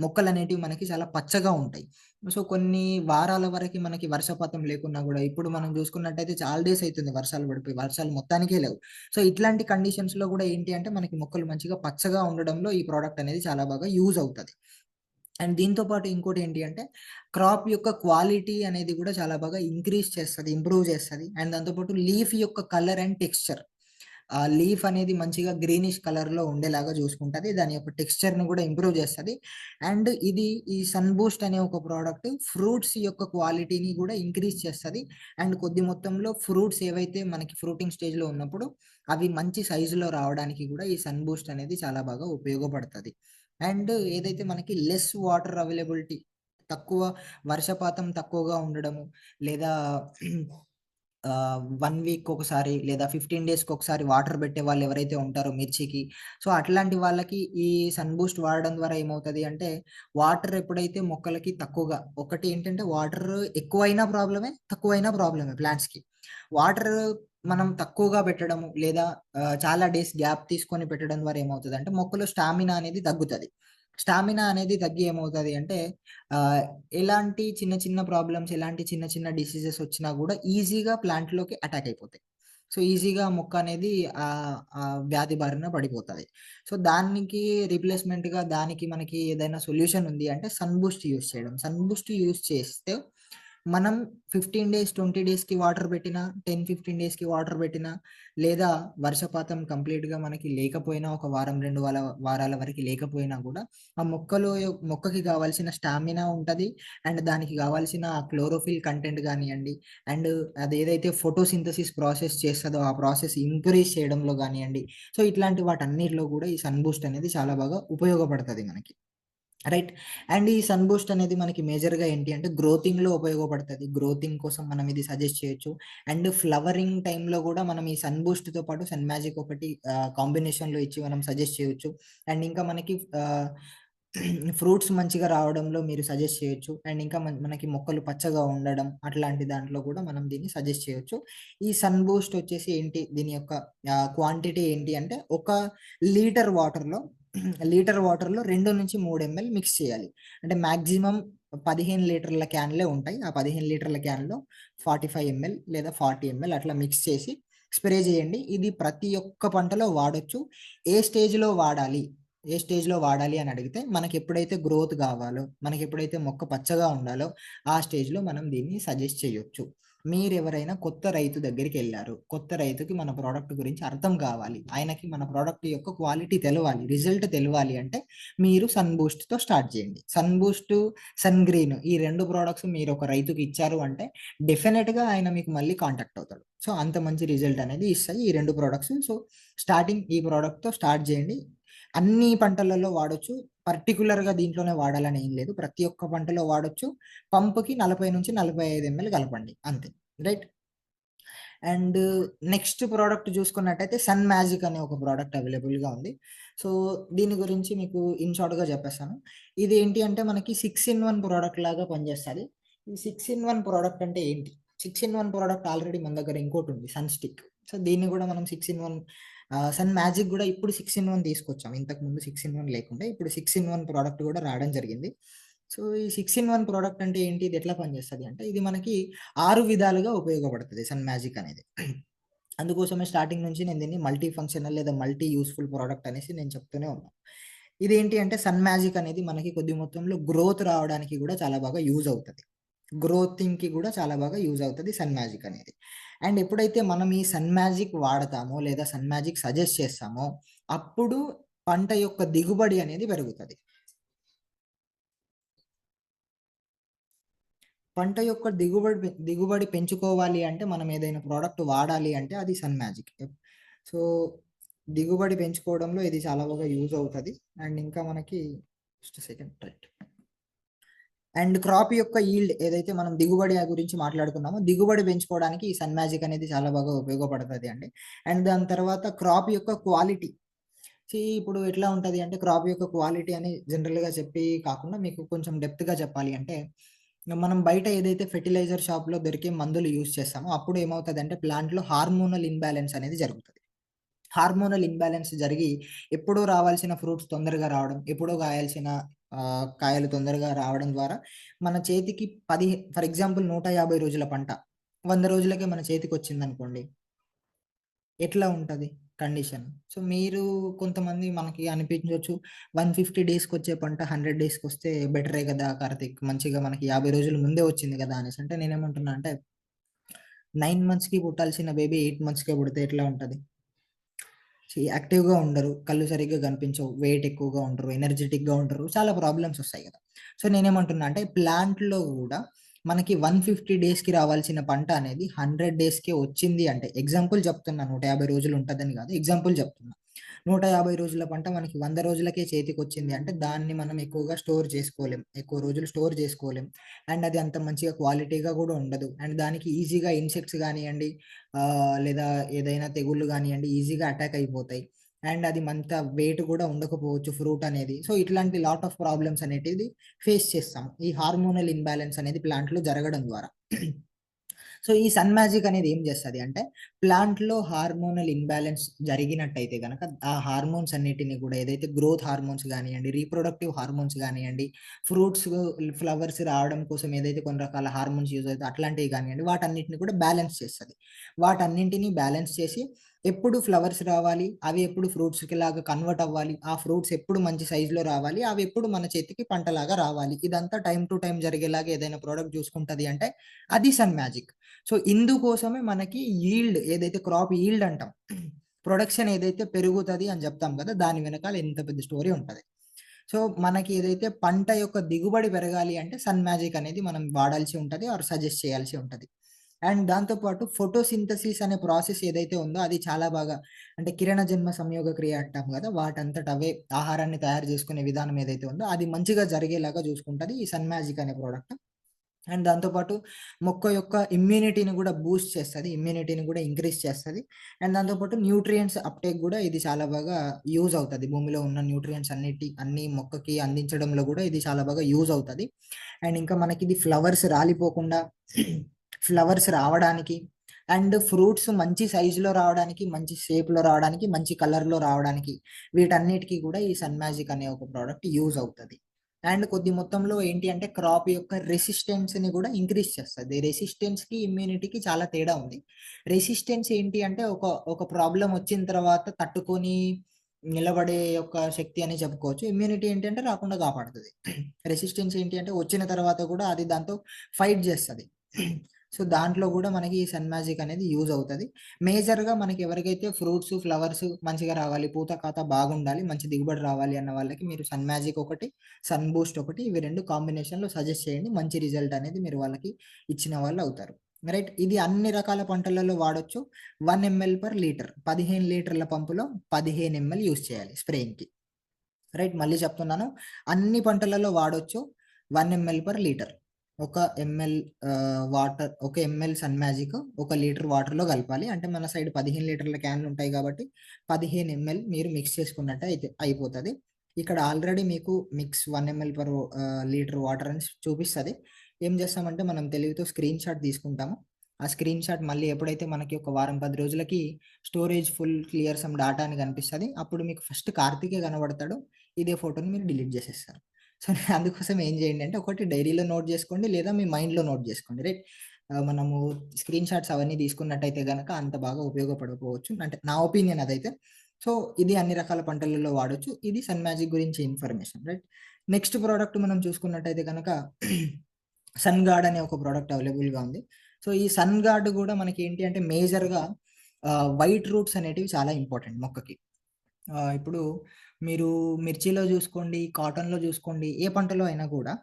మొక్కలనేటివి మనకి చాలా పచ్చగా ఉంటాయి. సో, కొన్ని వారాల వరకి మనకి వర్షపాతం లేకున్నా గూడా, ఇప్పుడు మనం చూసుకున్నట్టయితే చాలా డేస్ అయితుంది వర్షాలు పడిపోయి. వర్షాలు మొత్తానికే లేవు. సో, ఇట్లాంటి కండిషన్స్‌లో గూడా ఏంటి అంటే, మనకి మొక్కలు మంచిగా పచ్చగా ఉండడంలో ఈ ప్రొడక్ట్ అనేది చాలా బాగా యూజ్ అవుతది. అండ్ దీంతో పాటు ఇంకోటేంటి అంటే, క్రాప్ యొక్క క్వాలిటీ అనేది గూడా చాలా బాగా ఇంక్రీజ్ చేస్తది, ఇంప్రూవ్ చేస్తది. అండ్ దాంతో పాటు లీఫ్ యొక్క కలర్ అండ్ టెక్స్చర్. ఆ లీఫ్ అనేది మంచిగా గ్రీనిష్ కలర్‌లో ఉండేలాగా చూసుకుంటది. దాని యొక్క టెక్స్చర్‌ని గూడా ఇంప్రూవ్ చేస్తది. అండ్ ఇది ఈ సన్ బూస్ట్ అనే ఒక ప్రొడక్ట్ ఫ్రూట్స్ యొక్క క్వాలిటీని గూడా ఇంక్రీజ్ చేస్తది. అండ్ కొద్ది మొత్తంలో ఫ్రూట్స్ ఏవైతే మనకి ఫ్రూటింగ్ స్టేజ్‌లో ఉన్నప్పుడు, అవి మంచి సైజులో రావడానికి గూడా ఈ సన్ బూస్ట్ అనేది చాలా బాగా ఉపయోగపడతది. అండ్ ఏదైతే మనకి లెస్ వాటర్ అవైలబిలిటీ, తక్కువ వర్షపాతం తక్కువగా ఉండడము, లేదా 1 వీక్ ఒకసారి లేదా 15 డేస్‌కి ఒకసారి వాటర్ పెట్టే వాళ్ళు ఎవరైతే ఉంటారో మిర్చికి. సో, అట్లాంటి వాళ్ళకి ఈ సన్ బూస్ట్ వాడడం ద్వారా ఏమవుతది అంటే, వాటర్ ఎప్పుడైతే మొక్కలకి తక్కువగా, ఒకటి ఏంటంటే వాటర్ ఎక్కువైనా ప్రాబ్లమే, తక్కువైనా ప్రాబ్లమే ప్లాంట్స్‌కి. వాటర్ మనం తక్కువగా పెట్టడము లేదా చాలా డేస్ గ్యాప్ తీసుకొని పెట్టడం ద్వారా ఏమవుతదంటే, మొక్కలో స్టామినా అనేది తగ్గుతది. స్టామినా అనేది తగ్గి ఏమవుతది అంటే ఆహ్, ఎలాంటి చిన్న చిన్న ప్రాబ్లమ్స్, ఎలాంటి చిన్న చిన్న డిసీజెస్ వచ్చినా గూడా ఈజీగా ప్లాంట్‌లోకి అటాక్ అయిపోతాయి. సో, ఈజీగా మొక్క అనేది వ్యాధి బారిన పడిపోతది. సో, దానికి రీప్లేస్‌మెంట్‌గా దానికి మనకి ఏదైనా సొల్యూషన్ ఉంది అంటే సన్ బూస్ట్ యూజ్ చేయడం. సన్ బూస్ట్ యూజ్ చేస్తే మనం 15 డేస్, 20 డేస్‌కి వాటర్ పెట్టినా, 10, 15 డేస్‌కి వాటర్ పెట్టినా, లేదా వర్షపాతం కంప్లీట్‌గా మనకి లేకపోయినా, ఒక వారం, 2 వారాల వరకి లేకపోయినా గూడా, ఆ మొక్కకి కావాల్సిన స్టామినా ఉంటది. అండ్ దానికి కావాల్సిన క్లోరోఫిల్ కంటెంట్ గానియండి, అండ్ అదేదైతే ఫోటోసింథసిస్ ప్రాసెస్ చేస్తదో, ఆ ప్రాసెస్ ఇంక్రీజ్ చేయడంలో గానియండి, సో, ఇట్లాంటి వాటన్నిటిలో గూడా ఈ సన్ బూస్ట్ అనేది చాలా బాగా ఉపయోగపడతది మనకి. రైట్. అండ్ ఈ సన్ బూస్ట్ అనేది మనకి మేజర్‌గా ఏంటి అంటే గ్రోతింగ్‌లో ఉపయోగపడతది. గ్రోతింగ్ కోసం మనం ఇది సజెస్ట్ చేయొచ్చు. అండ్ ఫ్లవరింగ్ టైమ్‌లో గూడా మనం ఈ సన్ బూస్ట్‌తో పాటు సన్ మ్యాజిక్ ఒకటి కాంబినేషన్‌లో ఇచ్చి మనం సజెస్ట్ చేయొచ్చు. అండ్ ఇంకా మనకి ఫ్రూట్స్ మంచిగా రావడంలో మీరు సజెస్ట్ చేయొచ్చు. అండ్ ఇంకా మనకి మొక్కలు పచ్చగా ఉండడం అట్లాంటి దాంట్లో గూడా మనం దీన్ని సజెస్ట్ చేయొచ్చు. ఈ సన్ బూస్ట్ వచ్చేసి ఏంటి, దీని యొక్క క్వాంటిటీ ఏంటి అంటే ఒక లీటర్ వాటర్‌లో లీటర్ వాటర్‌లో 2-3 ఎంఎల్ మిక్స్ చేయాలి. అంటే మాక్సిమం 15 లీటర్ల క్యాన్‌లే ఉంటాయి. ఆ 15 లీటర్ల క్యాన్‌లో 45 ఎంఎల్ లేదా 40 ఎంఎల్ అట్లా మిక్స్ చేసి స్ప్రే చేయండి. ఇది ప్రతి ఒక్క పంటలో వాడొచ్చు. ఏ స్టేజ్‌లో వాడాలి? ఏ స్టేజ్‌లో వాడాలి అని అడిగితే మనకెప్పుడైతే గ్రోత్ కావాలో, మనకెప్పుడైతే మొక్క పచ్చగా ఉండాలో ఆ స్టేజ్‌లో మనం దీన్ని సజెస్ట్ చేయొచ్చు. మీరెవరైనా కొత్త రైతు దగ్గరికెళ్లారు. కొత్త రైతుకి మన ప్రొడక్ట్ గురించి అర్థం కావాలి. ఆయనకి మన ప్రొడక్ట్ యొక్క క్వాలిటీ తెలవాలి. రిజల్ట్ తెలవాలి అంటే మీరు సన్ బూస్ట్‌తో స్టార్ట్ చేయండి. సన్ బూస్ట్, సన్ గ్రీన్ ఈ 2 ప్రొడక్ట్స్ మీరు ఒక రైతుకి ఇచ్చారు అంటే డెఫినిట్‌గా ఆయన మీకు మళ్ళీ కాంటాక్ట్ అవుతాడు. సో, అంత మంచి రిజల్ట్ అనేది ఇస్తాయి ఈ 2 ప్రొడక్ట్స్. సో, స్టార్టింగ్ ఈ ప్రొడక్ట్‌తో స్టార్ట్ చేయండి. అన్ని పంటలలో వాడొచ్చు. పర్టిక్యులర్‌గా దీంట్లోనే వాడాలని ఏం లేదు. ప్రతి ఒక్క పంటలో వాడొచ్చు. పంప్‌కి 40-45 ఎంఎల్ కలపండి అంతే. రైట్. అండ్ నెక్స్ట్ ప్రొడక్ట్ చూసుకున్నట్టయితే సన్ మ్యాజిక్ అనే ఒక ప్రొడక్ట్ అవైలబుల్‌గా ఉంది. సో, దీని గురించి మీకు ఇన్ షార్ట్‌గా చెప్పేస్తాను. ఇది ఏంటి అంటే మనకి 6 ఇన్ 1 ప్రొడక్ట్ లాగా పనిచేస్తది. ఈ 6 ఇన్ 1 ప్రొడక్ట్ అంటే ఏంటి? 6 ఇన్ 1 ప్రొడక్ట్ ఆల్రెడీ మన దగ్గర ఇంకోటుంది సన్ స్టిక్. సో, దీన్ని కూడా మనం 6 ఇన్ 1 సన్ మ్యాజిక్ కూడా ఇప్పుడు 6 ఇన్ 1 తీసుకొచ్చాం. ఇంతకుముందు 6 ఇన్ 1 లేకుండే ఇప్పుడు 6 ఇన్ 1 ప్రొడక్ట్ కూడా రావడం జరిగింది. సో, ఈ 6 ఇన్ 1 ప్రొడక్ట్ అంటే ఏంటి? ఇది ఎట్లా పనిచేస్తది అంటే ఇది మనకి 6 విధాలుగా ఉపయోగపడతది సన్ మ్యాజిక్ అనేది. అందుకోసమే స్టార్టింగ్ నుంచి నేను దీన్ని మల్టీ ఫంక్షనల్ లేదా మల్టీ యూజ్‌ఫుల్ ప్రొడక్ట్ అనేసి నేను చెప్తూనే ఉన్నా. ఇదేంటి అంటే సన్ మ్యాజిక్ అనేది మనకి కొద్ది మొత్తంలో గ్రోత్ రావడానికి కూడా చాలా బాగా యూజ్ అవుతది. గ్రోతింగ్‌కి కూడా చాలా బాగా యూజ్ అవుతది సన్ మ్యాజిక్ అనేది. అండ్ ఎప్పుడైతే మనం ఈ సన్ మ్యాజిక్ వాడతామో లేదా సన్ మ్యాజిక్ సజెస్ట్ చేస్తామో అప్పుడు పంట యొక్క దిగుబడి అనేది పెరుగుతది. పంట యొక్క దిగుబడి పెంచుకోవాలి అంటే మనం ఏదైనా ప్రొడక్ట్ వాడాలి అంటే అది సన్ మ్యాజిక్. సో, దిగుబడి పెంచుకోవడంలో ఇది చాలా బాగా యూజ్ అవుతది. అండ్ ఇంకా మనకి just second right. And crop యొక్క ఈల్డ్ ఏదైతే మనం దిగుబడి గురించి మాట్లాడుకున్నామో, దిగుబడి పెంచుకోవడానికి ఈ సన్ మ్యాజిక్ అనేది చాలా బాగా ఉపయోగపడతది అండి. అండ్ దాని తర్వాత క్రాప్ యొక్క క్వాలిటీ. ఇప్పుడు ఎట్లా ఉంటది అంటే క్రాప్ యొక్క క్వాలిటీ అని జనరల్‌గా చెప్పి కాకుండా మీకు కొంచెం డెప్త్‌గా చెప్పాలి అంటే, మనం బయట ఏదైతే ఫెర్టిలైజర్ షాప్‌లో దొరికే మందులు యూజ్ చేస్తామో అప్పుడు ఏమవుతదంటే ప్లాంట్‌లో హార్మోనల్ ఇంబాలెన్స్ అనేది జరుగుతది. హార్మోనల్ ఇంబాలెన్స్ జరిగి ఎప్పుడో రావాల్సిన ఫ్రూట్స్ తొందరగా రావడం, ఎప్పుడో కాయాల్సిన కాయలు తొందరగా రావడం ద్వారా మన చేతికి ఫర్ ఎగ్జాంపుల్ 150 రోజుల పంట 100 రోజులకే మన చేతికొచ్చిందనుకోండి. ఎట్లా ఉంటది కండిషన్? సో, మీరు కొంతమంది మనకి అనిపించొచ్చు 150 డేస్‌కొచ్చే పంట 100 డేస్‌కొస్తే బెటరే గదా! కార్తీక్ మంచిగా మనకి 50 రోజుల ముందే వచ్చింది గదా! అనేసి. అంటే నేనేమంటున్నా అంటే 9 మంత్స్‌కి పుట్టాల్సిన బేబీ 8 మంత్స్‌కే పుడితే ఎట్లా ఉంటది? యాక్టివ్‌గా ఉండరు. కళ్ళు సరిగ్గా కనిపించవు. వెయిట్ ఎక్కువగా ఉండరు. ఎనర్జిటిక్‌గా ఉండరు. చాలా ప్రాబ్లమ్స్ ఒస్తాయి గదా! సో, నేనేమంటున్నా అంటే ప్లాంట్‌లో గూడా మనకి 150 డేస్‌కి రావాల్సిన పంట అనేది 100 డేస్‌కే వచ్చింది అంటే ఎగ్జాంపుల్ చెప్తున్నా 150 రోజులు ఉంటదని గాదు. ఎగ్జాంపుల్ చెప్తున్నా. 150 రోజుల పంట మనకి 100 రోజులకే చేతికొచ్చింది అంటే దాన్ని మనం ఎక్కువగా స్టోర్ చేసుకోలేం. ఎక్కువ రోజులు స్టోర్ చేసుకోలేం. అండ్ అది అంత మంచిగా క్వాలిటీగా గూడా ఉండదు. అండ్ దానికి ఈజీగా ఇన్సెక్ట్స్ గానియండి లేదా ఏదైనా తెగుళ్ళు గానియండి ఈజీగా అటాక్ అయిపోతాయి. అండ్ అది అంత వెయిట్ గూడా ఉండకపోవచ్చు ఫ్రూట్ అనేది. సో, ఇట్లాంటి లాట్ ఆఫ్ ప్రాబ్లమ్స్ అనేటిది ఫేస్ చేస్తాం. ఈ హార్మోనల్ ఇంబాలెన్స్ అనేది ప్లాంట్‌లో జరగడం ద్వారా. సో, ఈ సన్ మ్యాజిక్ అనేది ఏం చేస్తది అంటే, ప్లాంట్‌లో హార్మోనల్ ఇంబాలెన్స్ జరిగినట్టయితే గనక, ఆ హార్మోన్స్ అన్నిటిని కూడా ఏదైతే గ్రోత్ హార్మోన్స్ గానియండి, రీప్రొడక్టివ్ హార్మోన్స్ గానియండి, ఫ్రూట్స్, ఫ్లవర్స్ రావడం కోసం ఏదైతే కొన్ని రకాల హార్మోన్స్ యూజ్ అవుతాయో అట్లాంటివి గానియండి, వాటన్నిటిని కూడా బ్యాలెన్స్ చేస్తది. వాటన్నింటిని బ్యాలెన్స్ చేసి, ఎప్పుడు ఫ్లవర్స్ రావాలి, అవి ఎప్పుడు ఫ్రూట్స్‌కి లాగా కన్వర్ట్ అవ్వాలి, ఆ ఫ్రూట్స్ ఎప్పుడు మంచి సైజ్‌లో రావాలి, అవి ఎప్పుడు మన చేతికి పంటలాగా రావాలి. ఇదంతా టైమ్ టు టైమ్ జరిగేలాగా ఏదైనా ప్రొడక్ట్ చూసుకుంటది అంటే, అది సన్ మ్యాజిక్. సో, ఇందుకోసమే మనకి ఏదైతే క్రాప్ ఈల్డ్ అంటాం. ప్రొడక్షన్ ఏదైతే పెరుగుతది అని జెప్తాం గదా! దాని వెనకాల ఇంత పెద్ద స్టోరీ ఉంటది. సో, మనకి ఏదైతే పంట యొక్క దిగుబడి పెరగాలి అంటే సన్ మ్యాజిక్ అనేది మనం వాడాల్సి ఉంటది ఆర్ సజెస్ట్ చేయాల్సి ఉంటది. అండ్ దాంతో పాటు ఫోటోసింథసిస్ అనే ప్రాసెస్ ఏదైతే ఉందో అది చాలా బాగా అంటే కిరణ జన్మ సంయోగ క్రియ అంటాం గదా! వాటంతట అవే ఆహారాన్ని తయారు చేసుకునే విధానం ఏదైతే ఉందో అది మంచిగా జరిగేలాగా చూసుకుంటది ఈ సన్ మ్యాజిక్ అనే ప్రొడక్ట్. అండ్ దాంతో పాటు మొక్క యొక్క ఇమ్యూనిటీని గూడా బూస్ట్ చేస్తది. ఇమ్యూనిటీని గూడా ఇంక్రీజ్ చేస్తది. అండ్ దాంతో పాటు న్యూట్రియంట్స్ అప్‌టేక్ గూడా ఇది చాలా బాగా యూజ్ అవుతది. భూమిలో ఉన్న న్యూట్రియంట్స్ అన్ని మొక్కకి అందించడంలో గూడా ఇది చాలా బాగా యూజ్ అవుతది. అండ్ ఇంకా మనకిది ఫ్లవర్స్ రాలిపోకుండా ఫ్లవర్స్ రావడానికి అండ్ ఫ్రూట్స్ మంచి సైజ్‌లో రావడానికి, మంచి షేప్‌లో రావడానికి, మంచి కలర్‌లో రావడానికి వీటన్నిటికి గూడా ఈ సన్ మ్యాజిక్ అనే ఒక ప్రొడక్ట్ యూజ్ అవుతది. అండ్ కొద్ది మొత్తంలో ఏంటి అంటే క్రాప్ యొక్క రెసిస్టెన్స్‌ని గూడా ఇంక్రీజ్ చేస్తది. రెసిస్టెన్స్‌కి, ఇమ్యూనిటీకి చాలా తేడా ఉంది. రెసిస్టెన్స్ ఏంటి అంటే ఒక ప్రాబ్లమ్ వచ్చిన తర్వాత తట్టుకొని నిలబడే యొక్క శక్తి అని చెప్పుకోవచ్చు. ఇమ్యూనిటీ ఏంటంటే రాకుండా కాపాడుతది. రెసిస్టెన్స్ ఏంటి అంటే వచ్చిన తర్వాత కూడా అది దాంతో ఫైట్ జేస్తది. సో, దాంట్లో గూడా మనకి ఈ సన్ మ్యాజిక్ అనేది యూజ్ అవుతది. మేజర్‌గా మనకి ఎవరికైతే ఫ్రూట్స్, ఫ్లవర్స్ మంచిగా రావాలి, పూత, కాత బాగుండాలి, మంచి దిగుబడి రావాలి అన్న వాళ్ళకి మీరు సన్ మ్యాజిక్ ఒకటి, సన్ బూస్ట్ ఒకటి ఇవి 2 కాంబినేషన్‌లో సజెస్ట్ చేయండి. మంచి రిజల్ట్ అనేది మీరు వాళ్ళకి ఇచ్చిన వాళ్ళు అవుతారు. రైట్. ఇది అన్ని రకాల పంటలలో వాడొచ్చు. 1 ఎంఎల్ పర్ లీటర్ 15 లీటర్ల పంపులో 15 ఎంఎల్ యూజ్ చేయాలి స్ప్రేయింగ్‌కి. రైట్. మళ్ళీ చెప్తున్నాను. అన్ని పంటలలో వాడొచ్చు. 1 ఎంఎల్ పర్ లీటర్. ఒక ఎంఎల్ ఒక ఎంఎల్ సన్ మ్యాజిక్ 1 లీటర్ వాటర్‌లో కలపాలి. అంటే మన సైడ్ 15 లీటర్ల క్యాన్‌లు ఉంటాయి కాబట్టి 15 ఎంఎల్ మీరు మిక్స్ చేసుకున్నట్టు అయిపోతది. ఇక్కడ ఆల్రెడీ మీకు mix 1 ML per litre water అని చూపిస్తది. ఏం చేస్తామంటే మనం తెలివితో స్క్రీన్ షాట్ తీసుకుంటాము. ఆ స్క్రీన్ షాట్ మళ్ళీ ఎప్పుడైతే మనకి ఒక వారం, 10 రోజులకి storage full clear some data అని కనిపిస్తది. అప్పుడు మీకు ఫస్ట్ కార్తీకే కనబడతాడు. ఇదే ఫోటోని మీరు డిలీట్ చేసేస్తారు. సో, అందుకోసం ఏం చేయండి అంటే ఒకటి డైరీలో నోట్ చేసుకోండి లేదా మీ మైండ్‌లో నోట్ చేసుకోండి. రైట్. మనము స్క్రీన్ షాట్స్ అవన్నీ తీసుకున్నట్టయితే గనక అంత బాగా ఉపయోగపడకపోవచ్చు. అంటే నా ఒపీనియన్ అదైతే. సో, ఇది అన్ని రకాల పంటలలో వాడొచ్చు. ఇది సన్ మ్యాజిక్ గురించి ఇన్ఫర్మేషన్. రైట్. నెక్స్ట్ ప్రొడక్ట్ మనం చూసుకున్నట్టయితే గనక సన్ గార్డ్ అనే ఒక ప్రొడక్ట్ అవైలబుల్‌గా ఉంది. సో, ఈ సన్ గార్డ్ గూడా మనకేంటి అంటే మేజర్‌గా వైట్ రూట్స్ అనేటివి చాలా ఇంపార్టెంట్ మొక్కకి. ఇప్పుడు మీరు మిర్చిలో జూసుకోండి, కాటన్‌లో జూసుకోండి, ఏ పంటలో అయినా గూడా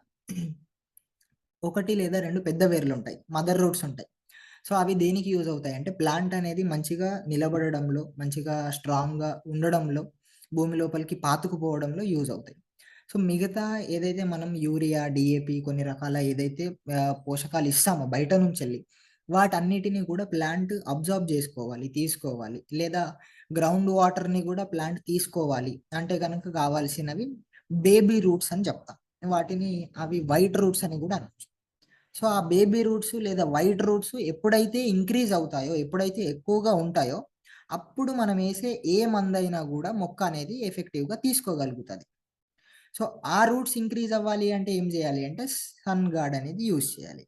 1 లేదా 2 పెద్ద వేర్లుంటాయి. మదర్ రూట్స్ ఉంటాయి. సో, అవి దేనికి యూజ్ అవుతాయంటే ప్లాంట్ అనేది మంచిగా నిలబడడంలో, మంచిగా స్ట్రాంగ్‌గా ఉండడంలో, భూమి లోపలికి పాతుకుపోవడంలో యూజ్ అవుతాయి. సో, మిగతా ఏదైతే మనం యూరియా, డీఏపీ కొన్ని రకాల ఏదైతే పోషకాలు ఇస్తామో బయట నుంచెళ్ళి, వాటన్నిటిని కూడా ప్లాంట్ అబ్జార్బ్ జేసుకోవాలి, తీసుకోవాలి. లేదా గ్రౌండ్ వాటర్‌ని గూడా ప్లాంట్ తీసుకోవాలి. అంటే గనక కావాల్సినవి బేబీ రూట్స్ అని జెప్తాం. వాటిని అవి వైట్ రూట్స్ అని గూడా అనొచ్చు. సో, ఆ బేబీ రూట్స్ లేదా వైట్ రూట్స్ ఎప్పుడైతే ఇంక్రీజ్ అవుతాయో, ఎప్పుడైతే ఎక్కువగా ఉంటాయో, అప్పుడు మనమేసే ఏ మందైనా గూడా మొక్క అనేది ఎఫెక్టివ్‌గా తీసుకోగలుగుతది. సో, ఆ రూట్స్ ఇంక్రీజ్ అవ్వాలి అంటే ఏం జేయాలి అంటే సన్ గార్డ్ అనేది యూజ్ చేయాలి.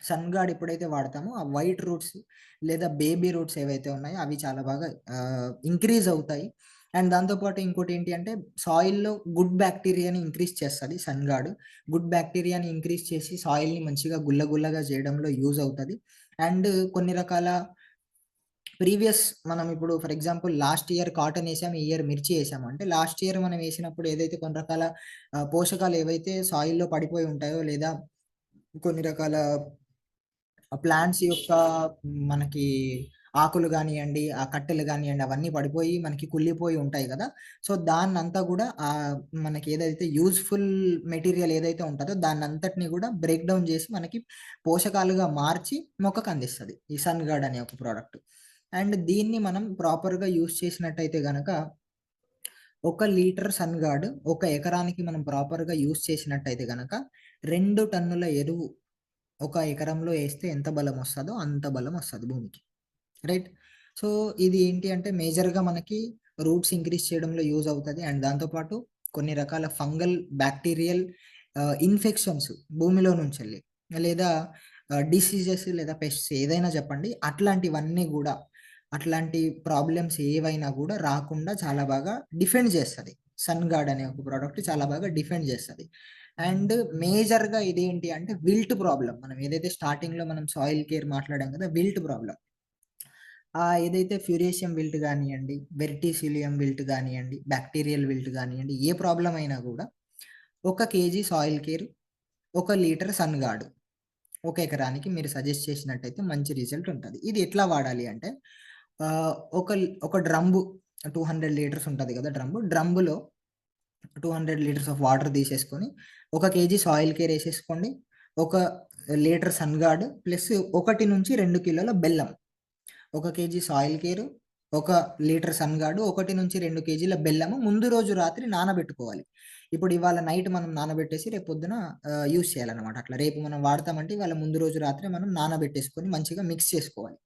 సన్ గార్డ్ ఎప్పుడైతే వాడతామో ఆ వైట్ రూట్స్ లేదా బేబీ రూట్స్ ఏవైతే ఉన్నాయో అవి చాలా బాగా ఇంక్రీజ్ అవుతాయి. అండ్ దాంతో పాటు ఇంకోటేంటి అంటే సాయిల్‌లో గుడ్ బాక్టీరియాని ఇంక్రీజ్ చేస్తది సన్ గార్డ్. గుడ్ బాక్టీరియాని ఇంక్రీజ్ చేసి సాయిల్‌ని మంచిగా గుల్ల గుల్లగా చేయడంలో యూజ్ అవుతది. అండ్ కొన్ని రకాల ప్రీవియస్ మనం ఇప్పుడు for example last year cotton ఏసాం. ఈ ఇయర్ మిర్చి ఏసాము. అంటే లాస్ట్ ఇయర్ మనం ఏసినప్పుడు ఏదైతే కొన్ని రకాల పోషకాలు ఏవైతే సాయిల్‌లో పడిపోయి ఉంటాయో లేదా కొన్ని రకాల ప్లాంట్స్ యొక్క మనకి ఆకులు గానియండి, ఆ కట్టెలు గానియండి, అవన్నీ పడిపోయి మనకి కుళ్ళిపోయి ఉంటాయి గదా! సో, దాన్నంతా గూడా మనకి ఏదైతే యూజ్‌ఫుల్ మెటీరియల్ ఏదైతే ఉంటదో దాన్నంతటిని గూడా బ్రేక్ డౌన్ జేసి మనకి పోషకాలుగా మార్చి మొక్కకు అందిస్తది. ఈ సన్ గార్డ్ అనే ఒక ప్రొడక్ట్. అండ్ దీన్ని మనం ప్రాపర్‌గా యూజ్ చేసినట్టయితే గనక 1 లీటర్ సన్ గార్డ్ ఒక ఎకరానికి మనం ప్రాపర్‌గా యూజ్ చేసినట్టయితే గనక 2 టన్నుల ఎరువు ఒక ఎకరంలో ఏస్తే ఎంత బలమొస్తదో అంత బలమొస్తది భూమికి. రైట్. సో, ఇది ఏంటి అంటే మేజర్‌గా మనకి రూట్స్ ఇంక్రీజ్ చేయడంలో యూజ్ అవుతది. అండ్ దాంతో పాటు కొన్ని రకాల ఫంగల్, బాక్టీరియల్ ఇన్ఫెక్షన్స్ భూమిలో నుంచెళ్ళి లేదా డిసీజెస్ లేదా పెస్ట్స్ ఏదైనా చెప్పండి. అట్లాంటివన్నీ గూడా అట్లాంటి ప్రాబ్లమ్స్ ఏవైనా గూడా రాకుండా చాలా బాగా డిఫెండ్ జేస్తది. సన్ గార్డ్ అనే ఒక ప్రొడక్ట్ చాలా బాగా డిఫెండ్ జేస్తది. అండ్ మేజర్‌గా ఇదేంటి అంటే విల్ట్ ప్రాబ్లమ్. మనం ఏదైతే స్టార్టింగ్‌లో మనం సాయిల్ కేర్ మాట్లాడాం గదా! Wilt problem. ఏదైతే ఫ్యూరేషియం విల్ట్ గానియండి, వెర్టిసిలియం విల్ట్ గానియండి, బాక్టీరియల్ విల్ట్ గానియండి, ఏ ప్రాబ్లమ్ అయినా గూడా 1 KG soil care, 1 litre sun guard ఒక ఎకరానికి మీరు సజెస్ట్ చేసినట్టయితే మంచి రిజల్ట్ ఉంటది. ఇది ఎట్లా వాడాలి అంటే ఆహ్, ఒక ఒక డ్రంబు 200 లీటర్స్ ఉంటది గదా! డ్రమ్ములో 200 లీటర్స్ ఆఫ్ వాటర్ తీసేసుకొని, 1 కేజీ సాయిల్ కేర్ ఏసేసుకోండి. 1 లీటర్ సన్ గార్డ్ ప్లస్ 1-2 కిలోల బెల్లం. 1 KG soil care, 1 litre sun guard, 1-2 కేజీల బెల్లము ముందు రోజు రాత్రి నానబెట్టుకోవాలి. ఇప్పుడు ఇవాళ నైట్ మనం నానబెట్టేసి రేపు పొద్దున యూజ్ చేయాలన్నమాట. అట్లా రేపు మనం వాడతామంటే ఇవాళ ముందు రోజు రాత్రి మనం నానబెట్టేసుకొని మంచిగా మిక్స్ చేసుకోవాలి.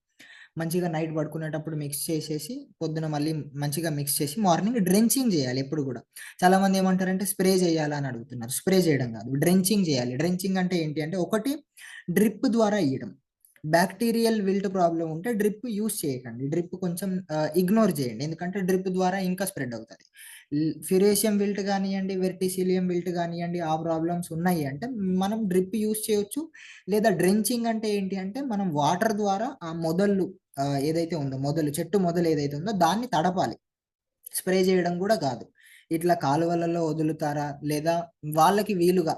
మంచిగా నైట్ పడుకునేటప్పుడు మిక్స్ చేసేసి, పొద్దున మళ్ళీ మంచిగా మిక్స్ చేసి, మార్నింగ్ డ్రెంచింగ్ జేయాలి ఎప్పుడు గూడా. చాలామంది ఏమంటారంటే స్ప్రే జేయాలా అని అడుగుతున్నారు. స్ప్రే జేయడం గాదు. డ్రెంచింగ్ జేయాలి. డ్రెంచింగ్ అంటే ఏంటి అంటే, ఒకటి డ్రిప్ ద్వారా ఇయ్యడం. బాక్టీరియల్ విల్ట్ ప్రాబ్లమ్ ఉంటే డ్రిప్ యూజ్ చేయకండి. డ్రిప్ కొంచెం ఇగ్నోర్ జేయండి. ఎందుకంటే డ్రిప్ ద్వారా ఇంకా స్ప్రెడ్ అవుతది. ఫ్యురేషియం విల్ట్ గానియ్యండి, వెర్టిసిలియం విల్ట్ గానియ్యండి, ఆ ప్రాబ్లమ్స్ ఉన్నాయి అంటే మనం డ్రిప్ యూజ్ చేయొచ్చు. లేదా డ్రెంచింగ్ అంటే ఏంటి అంటే మనం వాటర్ ద్వారా ఆ మొదళ్ళు ఏదైతే ఉందో చెట్టు మొదలు ఏదైతే ఉందో దాన్ని తడపాలి. స్ప్రే చేయడం గూడా కాదు. ఇట్లా కాలువలలో వదులుతారా? లేదా వాళ్ళకి వీలుగా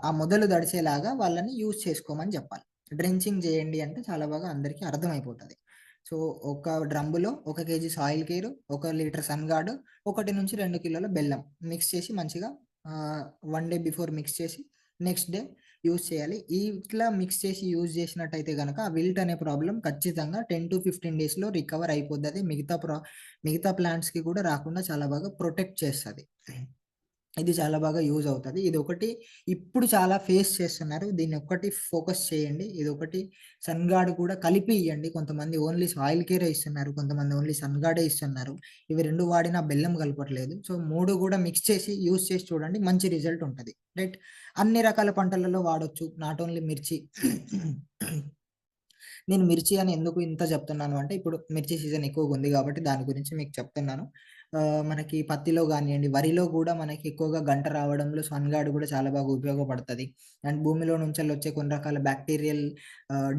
ఆ మొదలు తడిసేలాగా వాళ్ళని యూజ్ చేసుకోమని జెప్పాలి. డ్రెంచింగ్ జేయండి అంటే చాలా బాగా అందరికీ అర్థమైపోతది. సో, ఒక డ్రమ్ములో 1 KG soil care, 1 litre sun guard, 1-2 కిలోల బెల్లం మిక్స్ చేసి మంచిగా 1 డే బిఫోర్ మిక్స్ చేసి నెక్స్ట్ డే యూజ్ చేయాలి. ఇట్లా మిక్స్ చేసి యూజ్ చేసినట్టయితే గనక ఆ విల్ట్ అనే ప్రాబ్లమ్ ఖచ్చితంగా 10-15 డేస్‌లో రికవర్ అయిపోద్దది. మిగతా ప్లాంట్స్‌కి కూడా రాకుండా చాలా బాగా ప్రొటెక్ట్ చేస్తది. ఇది చాలా బాగా యూజ్ అవుతది. ఇదొకటి ఇప్పుడు చాలా ఫేస్ చేస్తున్నారు. దీన్నొక్కటి ఫోకస్ చేయండి. ఇదొకటి సన్ గార్డ్ కూడా కలిపి ఇయ్యండి. కొంతమంది ఓన్లీ సాయిల్ కేరే ఇస్తున్నారు. కొంతమంది ఓన్లీ సన్ గార్డే ఇస్తున్నారు. ఇవి 2 వాడినా బెల్లం కలపట్లేదు. సో, 3 కూడా మిక్స్ చేసి యూజ్ చేసి చూడండి. మంచి రిజల్ట్ ఉంటది. రైట్. అన్ని రకాల పంటలలో వాడొచ్చు. నాట్ ఓన్లీ మిర్చి. నేను మిర్చి అని ఎందుకు ఇంత చెప్తున్నాను అంటే, ఇప్పుడు మిర్చి సీజన్ ఎక్కువగుంది గాబట్టి దాని గురించి మీకు చెప్తున్నాను. మనకి పత్తిలో గానియండి, వరిలో గూడా మనకి ఎక్కువగా గంట రావడంలో సన్ గార్డ్ గూడా చాలా బాగా ఉపయోగపడతది. అండ్ భూమిలో నుంచెల్లొచ్చే కొన్ని రకాల బ్యాక్టీరియల్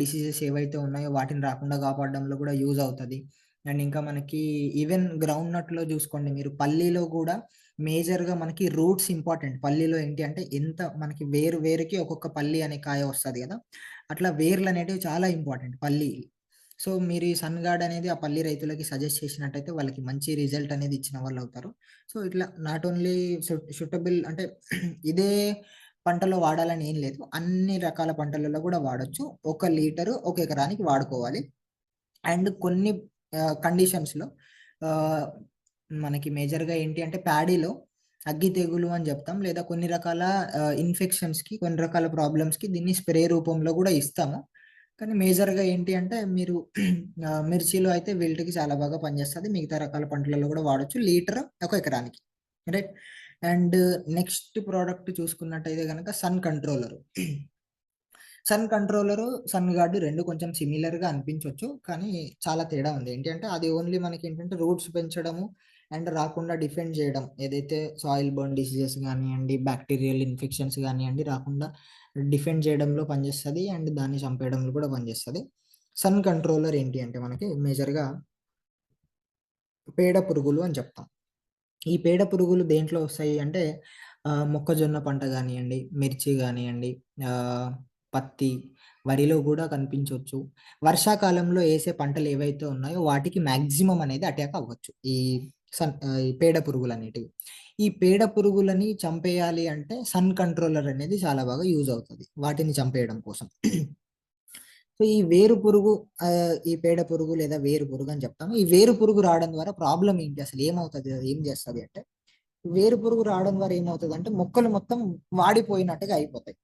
డిసీజెస్ ఏవైతే ఉన్నాయో వాటిని రాకుండా కాపాడడంలో గూడా యూజ్ అవుతది. అండ్ ఇంకా మనకి ఈవెన్ గ్రౌండ్ నట్‌లో జూసుకోండి మీరు, పల్లీలో గూడా మేజర్‌గా మనకి రూట్స్ ఇంపార్టెంట్. పల్లీలో ఏంటి అంటే ఎంత మనకి వేరుకి ఒక్కొక్క పల్లి అనే కాయ వస్తది గదా! అట్లా వేర్లనేటివి చాలా ఇంపార్టెంట్ పల్లి. సో, మీరు ఈ సన్ గార్డ్ అనేది ఆ పల్లి రైతులకి సజెస్ట్ చేసినట్టయితే వాళ్ళకి మంచి రిజల్ట్ అనేది ఇచ్చిన వాళ్ళవుతారు. సో, ఇట్లా నాట్ ఓన్లీ సూటబుల్ అంటే ఇదే పంటలో వాడాలని ఏం లేదు. అన్ని రకాల పంటలలో గూడా వాడొచ్చు. 1 లీటరు 1 ఎకరానికి వాడుకోవాలి. అండ్ కొన్ని కండిషన్స్‌లో ఆహ్, మనకి మేజర్‌గా ఏంటి అంటే ప్యాడీలో అగ్గి తెగులు అని జెప్తాం. లేదా కొన్ని రకాల ఇన్ఫెక్షన్స్‌కి, కొన్ని రకాల ప్రాబ్లమ్స్‌కి దీన్ని స్ప్రే రూపంలో గూడా ఇస్తాము. కానీ మేజర్‌గా ఏంటి అంటే మీరు మిర్చిలో అయితే విల్ట్‌కి చాలా బాగా పనిచేస్తది. మిగతా రకాల పంటలలో గూడా వాడొచ్చు. లీటర్ 1 ఎకరానికి. రైట్. అండ్ నెక్స్ట్ ప్రొడక్ట్ చూసుకున్నట్టయితే గనక sun controller. Sun controller, sun guard 2 కొంచెం సిమిలర్‌గా అనిపించొచ్చు. కానీ చాలా తేడా ఉంది. ఏంటి అంటే అది ఓన్లీ మనకేంటంటే రూట్స్ పెంచడము అండ్ రాకుండా డిఫెండ్ జేయడం. ఏదైతే సాయిల్ బోర్న్ డిసీజెస్ గానియండి, బాక్టీరియల్ ఇన్ఫెక్షన్స్ గానియండి రాకుండా డిఫెండ్ జేయడంలో పనిచేస్తది. అండ్ దాన్ని చంపేయడంలో కూడా పనిచేస్తది. సన్ కంట్రోలర్ ఏంటి అంటే మనకి మేజర్‌గా పేడ పురుగులు అని చెప్తాం. ఈ పేడ పురుగులు దేంట్లో వస్తాయి అంటే మొక్కజొన్న పంట గానియండి, మిర్చి గానియండి, ఆహ్, పత్తి, వరిలో గూడా కనిపించొచ్చు. వర్షాకాలంలో ఏసే పంటలు ఏవైతే ఉన్నాయో వాటికి మాక్సిమం అనేది అటాక్ అవ్వచ్చు. ఈ పేడ పురుగులనేటివి. ఈ పేడ పురుగులని చంపేయాలి అంటే సన్ కంట్రోలర్ అనేది చాలా బాగా యూజ్ అవుతది. వాటిని చంపేయడం కోసం. సో, ఈ వేరు పురుగు ఈ పేడ పురుగు లేదా వేరు పురుగు అని చెప్తాము. ఈ వేరు పురుగు రావడం ద్వారా ప్రాబ్లమ్ ఏంటి? అసలు ఏమవుతది? అది ఏం చేస్తది అంటే వేరు పురుగు రావడం ద్వారా ఏమవుతదంటే మొక్కలు మొత్తం వాడిపోయినట్టుగా అయిపోతాయి.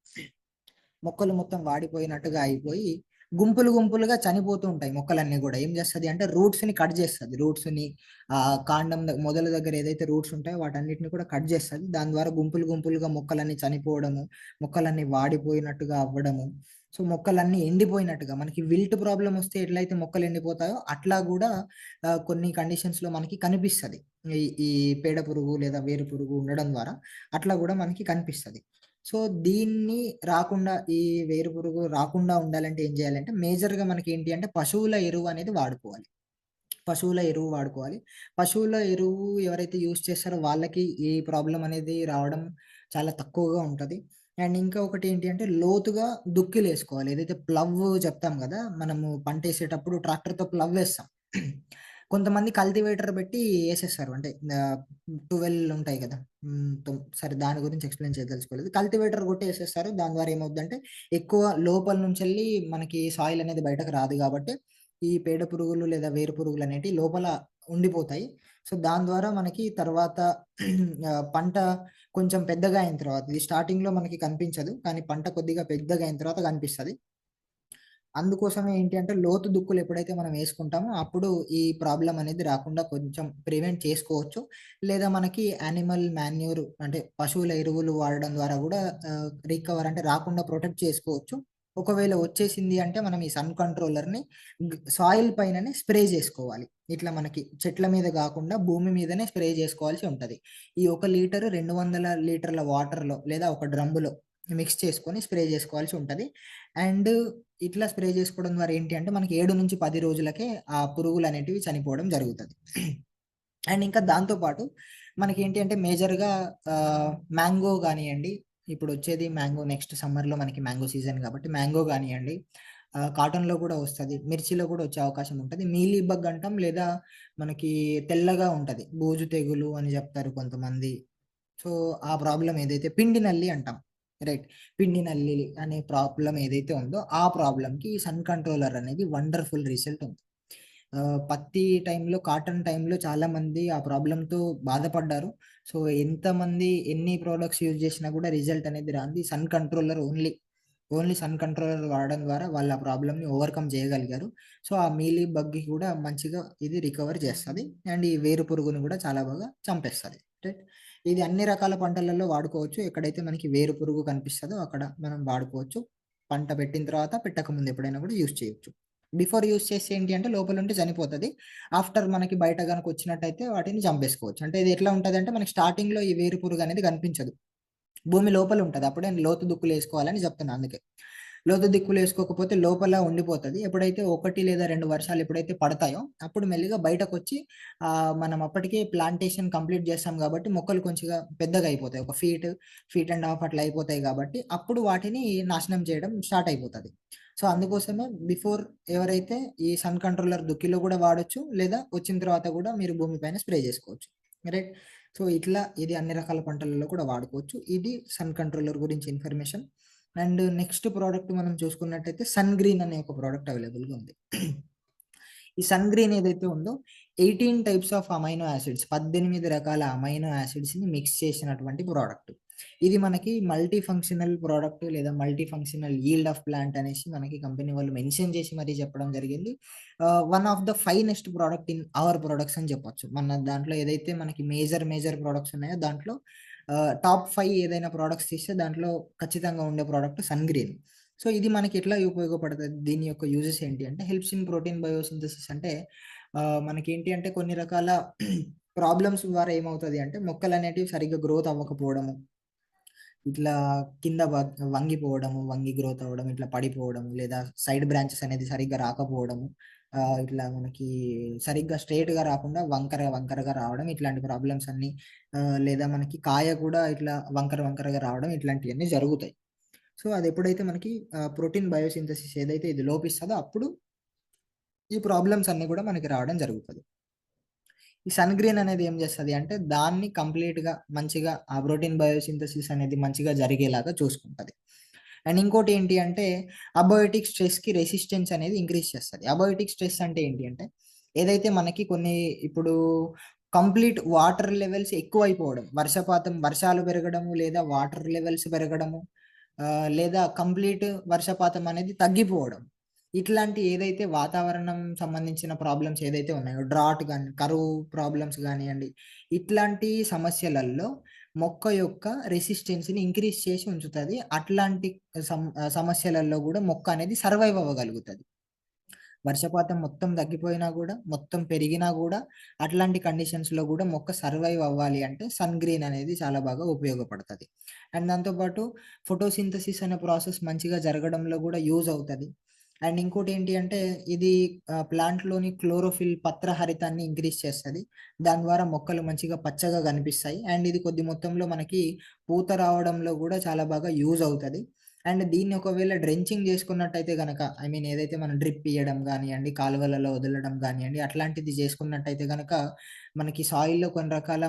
మొక్కలు మొత్తం వాడిపోయినట్టుగా అయిపోయి గుంపులుగా చనిపోతూ ఉంటాయి మొక్కలన్నీ గూడా. ఏం చేస్తది అంటే రూట్స్‌ని కట్ చేస్తది. కాండం మొదలు దగ్గర ఏదైతే రూట్స్ ఉంటాయో వాటన్నిటిని కూడా కట్ చేస్తది. దాని ద్వారా గుంపులుగా మొక్కలన్నీ చనిపోవడము, మొక్కలన్నీ వాడిపోయినట్టుగా అవ్వడము. సో, మొక్కలన్నీ ఎండిపోయినట్టుగా మనకి విల్ట్ ప్రాబ్లమ్ వస్తే ఎట్లయితే మొక్కలు ఎండిపోతాయో అట్లా గూడా కొన్ని కండిషన్స్‌లో మనకి కనిపిస్తది. ఈ ఈ పేడ పురుగు లేదా వేరు పురుగు ఉండడం ద్వారా అట్లా గూడా మనకి కనిపిస్తది. సో, దీన్ని రాకుండా ఈ వేరుపురుగు రాకుండా ఉండాలంటే ఏం జేయాలంటే మేజర్‌గా మనకేంటి అంటే పశువుల ఎరువు అనేది వాడుకోవాలి. పశువుల ఎరువు వాడుకోవాలి. పశువుల ఎరువు ఎవరైతే యూజ్ చేస్తారో వాళ్ళకి ఈ ప్రాబ్లమ్ అనేది రావడం చాలా తక్కువగా ఉంటది. అండ్ ఇంకా ఒకటేంటి అంటే లోతుగా దుక్కిలేసుకోవాలి. ఏదైతే ప్లవ్ చెప్తాం గదా! మనము పంటేసేటప్పుడు ట్రాక్టర్‌తో ప్లవ్ ఏస్తాం. కొంతమంది కల్టివేటర్ బెట్టి ఏసేస్తారు. అంటే 12 ఉంటాయి గదా! సరే దాని గురించి ఎక్స్‌ప్లెయిన్ చేయదలుచుకోలేదు. కల్టివేటర్ కొట్టి ఏసేస్తారు. దాని ద్వారా ఏమవుద్దంటే ఎక్కువ లోపల నుంచెళ్ళి మనకి సాయిల్ అనేది బయటకు రాదు గాబట్టి ఈ పేడ పురుగులు లేదా వేరు పురుగులనేటివి లోపల ఉండిపోతాయి. సో, దాని ద్వారా మనకి తర్వాత పంట కొంచెం పెద్దగా అయిన తర్వాత ఇది స్టార్టింగ్‌లో మనకి కనిపించదు. కానీ పంట కొద్దిగా పెద్దగా అయిన తర్వాత కనిపిస్తది. అందుకోసమే ఏంటి అంటే లోతు దుక్కులు ఎప్పుడైతే మనం వేసుకుంటామో అప్పుడు ఈ ప్రాబ్లమ్ అనేది రాకుండా కొంచెం ప్రివెంట్ చేసుకోవచ్చు. లేదా మనకి యానిమల్ మాన్యూర్ అంటే పశువుల ఎరువులు వాడడం ద్వారా గూడా రికవర్ అంటే రాకుండా ప్రొటెక్ట్ చేసుకోవచ్చు. ఒకవేళ వచ్చేసింది అంటే మనం ఈ సన్ కంట్రోలర్‌ని సాయిల్ పైననే స్ప్రే జేసుకోవాలి. ఇట్లా మనకి చెట్ల మీద గాకుండా భూమి మీదనే స్ప్రే జేసుకోవాల్సి ఉంటది. ఈ 1 లీటరు 200 లీటర్ల వాటర్‌లో లేదా ఒక డ్రమ్ములో మిక్స్ చేసుకొని స్ప్రే జేసుకోవాల్సి ఉంటది. అండ్ ఇట్లా స్ప్రే జేసుకోవడం ద్వారా ఏంటి అంటే మనకి 7-10 రోజులకే ఆ పురుగులనేటివి చనిపోవడం జరుగుతది. అండ్ ఇంకా దాంతో పాటు మనకేంటి అంటే మేజర్‌గా మ్యాంగో గానియండి, ఇప్పుడొచ్చేది మ్యాంగో నెక్స్ట్ సమ్మర్‌లో మనకి మ్యాంగో సీజన్ గాబట్టి మ్యాంగో గానియండి, కాటన్‌లో గూడా వస్తది. మిర్చిలో గూడా వచ్చే అవకాశం ఉంటది. మీలీ బగ్ అంటాం లేదా మనకి తెల్లగా ఉంటది. బూజు తెగులు అని జెప్తారు కొంతమంది. సో, ఆ ప్రాబ్లమ్ ఏదైతే పిండి నల్లి అంటాం. రైట్. పిండి నల్లి అనే ప్రాబ్లమ్ ఏదైతే ఉందో ఆ ప్రాబ్లమ్‌కి సన్ కంట్రోలర్ అనేది వండర్‌ఫుల్ రిజల్ట్ ఉంది. పత్తి టైంలో, కాటన్ టైంలో చాలామంది ఆ ప్రాబ్లమ్‌తో బాధపడ్డారు. సో, ఎంతమంది ఎన్ని ప్రొడక్ట్స్ యూజ్ చేసినా కూడా రిజల్ట్ అనేది రాంది. Sun controller only sun controller వాడడం ద్వారా వాళ్ళు ఆ ప్రాబ్లమ్‌ని ఓవర్‌కమ్ చేయగలిగారు. సో, ఆ మీలీ బగ్‌కి కూడా మంచిగా ఇది రికవర్ చేస్తది. అండ్ ఈ వేరు పురుగుని కూడా చాలా బాగా చంపేస్తది. రైట్. ఇది అన్ని రకాల పంటలలో వాడుకోవచ్చు. ఎక్కడైతే మనకి వేరు పురుగు కనిపిస్తదో అక్కడ మనం వాడుకోవచ్చు. పంట పెట్టిన తర్వాత, పెట్టక ముందు ఎప్పుడైనా కూడా యూజ్ చేయొచ్చు. బిఫోర్ యూజ్ చేస్తే ఏంటి అంటే లోపలుండి చనిపోతది. ఆఫ్టర్ మనకి బయట గనుక వచ్చినట్టయితే వాటిని చంపేసుకోవచ్చు. అంటే ఇది ఎట్లా ఉంటదంటే మనకి స్టార్టింగ్‌లో ఈ వేరు పురుగు అనేది కనిపించదు. భూమి లోపల ఉంటది. అప్పుడే లోతు దుక్కులేసుకోవాలని జెప్తున్నా అందుకే. లోతు దిక్కులేసుకోకపోతే లోపల ఉండిపోతది. ఎప్పుడైతే 1 లేదా 2 వర్షాలు ఎప్పుడైతే పడతాయో, అప్పుడు మెల్లిగా బయటకొచ్చి మనం అప్పటికే ప్లాంటేషన్ కంప్లీట్ చేస్తాం గాబట్టి, మొక్కలు కొంచెంగా పెద్దగా అయిపోతాయి. ఒక ఫీట్ అండ్ హాఫ్ అట్లా అయిపోతాయి గాబట్టి, అప్పుడు వాటిని నాశనం చేయడం స్టార్ట్ అయిపోతది. సో, అందుకోసమే బిఫోర్ ఎవరైతే ఈ సన్ కంట్రోలర్ దుక్కిలో గూడా వాడొచ్చు. లేదా వచ్చిన తర్వాత గూడా మీరు భూమి పైన స్ప్రే జేసుకోవచ్చు. రైట్. సో, ఇట్లా ఇది అన్ని రకాల పంటలలో కూడా వాడుకోవచ్చు. ఇది సన్ కంట్రోలర్ గురించి ఇన్ఫర్మేషన్. అండ్ నెక్స్ట్ ప్రొడక్ట్ మనం చూసుకున్నట్టయితే సన్ గ్రీన్ అనే ఒక ప్రొడక్ట్ అవైలబుల్‌గా ఉంది. ఈ సన్ గ్రీన్ ఏదైతే ఉందో 18 టైప్స్ ఆఫ్ అమైనో యాసిడ్స్ 18 రకాల అమైనో యాసిడ్స్‌ని మిక్స్ చేసినటువంటి ప్రొడక్ట్. ఇది మనకి మల్టీ ఫంక్షనల్ ప్రొడక్ట్ లేదా multi functional yield of plant అనేసి మనకి కంపెనీ వాళ్ళు మెన్షన్ చేసి మరీ చెప్పడం జరిగింది. One of the finest product in our products అని చెప్పొచ్చు. మన దాంట్లో ఏదైతే మనకి మేజర్ ప్రొడక్ట్స్ ఉన్నాయో దాంట్లో టాప్ 5 ఏదైనా ప్రొడక్ట్స్ తీస్తే దాంట్లో ఖచ్చితంగా ఉండే ప్రొడక్ట్ సన్ గ్రీన్. సో, ఇది మనకి ఎట్లా ఉపయోగపడతది? దీని యొక్క యూజెస్ ఏంటి అంటే హెల్ప్స్ ఇన్ ప్రోటీన్ బయోసింథసిస్ అంటే మనకేంటి అంటే కొన్ని రకాల ప్రాబ్లమ్స్ ద్వారా ఏమవుతది అంటే మొక్కలనేటివి సరిగ్గా గ్రోత్ అవ్వకపోవడము. ఇట్లా కింద వంగిపోవడము, వంగి గ్రోత్ అవ్వడం, ఇట్లా పడిపోవడము, లేదా సైడ్ బ్రాంచెస్ అనేది సరిగ్గా రాకపోవడము. ఇట్లా మనకి సరిగ్గా స్ట్రెయిట్‌గా రాకుండా వంకరగా రావడం ఇట్లాంటి ప్రాబ్లమ్స్ అన్నీ లేదా మనకి కాయ కూడా ఇట్లా వంకరగా రావడం ఇట్లాంటియన్నీ జరుగుతాయి. సో, అదెప్పుడైతే మనకి ప్రోటీన్ బయోసింథసిస్ ఏదైతే ఇది లోపిస్తదో అప్పుడు ఈ ప్రాబ్లమ్స్ అన్నీ గూడా మనకి రావడం జరుగుతది. ఈ సన్ గ్రీన్ అనేది ఏం చేస్తది అంటే దాన్ని కంప్లీట్‌గా మంచిగా ఆ ప్రోటీన్ బయోసింథసిస్ అనేది మంచిగా జరిగేలాగా చూసుకుంటది. అండ్ ఇంకోటి ఏంటి అంటే అబయోటిక్ స్ట్రెస్‌కి రెసిస్టెన్స్ అనేది ఇంక్రీజ్ చేస్తది. అబయోటిక్ స్ట్రెస్ అంటే ఏంటి అంటే ఏదైతే మనకి కొన్ని ఇప్పుడు కంప్లీట్ వాటర్ లెవెల్స్ ఎక్కువైపోవడం, వర్షాలు పెరగడము లేదా వాటర్ లెవెల్స్ పెరగడము లేదా కంప్లీట్ వర్షపాతం అనేది తగ్గిపోవడం. ఇట్లాంటి ఏదైతే వాతావరణం సంబంధించిన ప్రాబ్లమ్స్ ఏదైతే ఉన్నాయో డ్రాట్ గాని, కరువు ప్రాబ్లమ్స్ గానియండి, ఇట్లాంటి సమస్యలల్లో మొక్క యొక్క రెసిస్టెన్స్‌ని ఇంక్రీజ్ చేసి ఉంచుతది. అట్లాంటి సమస్యలలో గూడా మొక్క అనేది సర్వైవ్ అవ్వగలుగుతది. వర్షపాతం మొత్తం తగ్గిపోయినా గూడా, మొత్తం పెరిగినా గూడా, అట్లాంటి కండిషన్స్‌లో గూడా మొక్క సర్వైవ్ అవ్వాలి అంటే సన్ గ్రీన్ అనేది చాలా బాగా ఉపయోగపడతది. అండ్ దాంతో పాటు ఫోటోసింథసిస్ అనే ప్రాసెస్ మంచిగా జరగడంలో గూడా యూజ్ అవుతది. అండ్ ఇంకోటేంటి అంటే ఇది ప్లాంట్‌లోని క్లోరోఫిల్ పత్రహరితాన్ని ఇంక్రీజ్ చేస్తది. దాని ద్వారా మొక్కలు మంచిగా పచ్చగా కనిపిస్తాయి. అండ్ ఇది కొద్ది మొత్తంలో మనకి పూత రావడంలో గూడా చాలా బాగా యూజ్ అవుతది. అండ్ దీన్ని ఒకవేళ డ్రెంచింగ్ చేసుకున్నట్టయితే గనక ఐ మీన్ ఏదైతే మనం డ్రిప్ ఇయ్యడం గానియండి, కాలువలలో వదలడం గానియండి, అట్లాంటిది చేసుకున్నట్టయితే గనక మనకి సాయిల్‌లో కొన్ని రకాల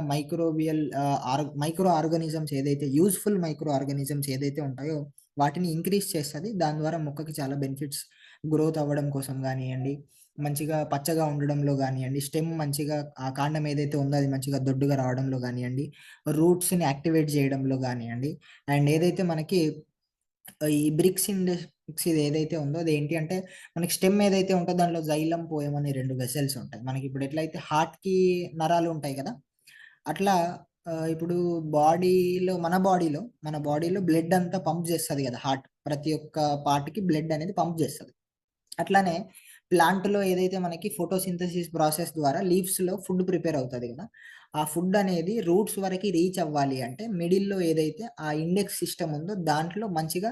మైక్రో ఆర్గానిజమ్స్ ఏదైతే యూజ్‌ఫుల్ మైక్రో ఆర్గానిజమ్స్ ఏదైతే ఉంటాయో వాటిని ఇంక్రీజ్ చేస్తది. దాని ద్వారా మొక్కకి చాలా బెనిఫిట్స్ గ్రోత్ అవ్వడం కోసం గానియండి, మంచిగా పచ్చగా ఉండడంలో గానియండి, స్టెమ్ మంచిగా ఆ కాండం ఏదైతే ఉందో అది మంచిగా దొడ్డుగా రావడంలో గానియండి, రూట్స్‌ని యాక్టివేట్ చేయడంలో గానియండి, అండ్ ఏదైతే మనకి ఈ బ్రిక్స్ ఇండెక్స్ ఇది ఏదైతే ఉందో అదేంటి అంటే మనకి స్టెమ్ ఏదైతే ఉంటదో దాంట్లో జైలం, పోయం అని 2 వెసెల్స్ ఉంటాయి. మనకిప్పుడు ఎట్లయితే హార్ట్‌కి నరాలు ఉంటాయి గదా! అట్లా ఇప్పుడు మన బాడీలో బ్లడ్ అంతా పంప్ చేస్తది గదా! హార్ట్. ప్రతి ఒక్క పార్ట్‌కి బ్లడ్ అనేది పంప్ చేస్తది. అట్లానే ప్లాంట్‌లో ఏదైతే మనకి ఫోటోసింథసిస్ ప్రాసెస్ ద్వారా లీవ్స్‌లో ఫుడ్ ప్రిపేర్ అవుతది గదా! ఆ ఫుడ్ అనేది రూట్స్ వరకి రీచ్ అవ్వాలి అంటే మిడిల్‌లో ఏదైతే ఆ ఇండెక్స్ సిస్టమ్ ఉందో దాంట్లో మంచిగా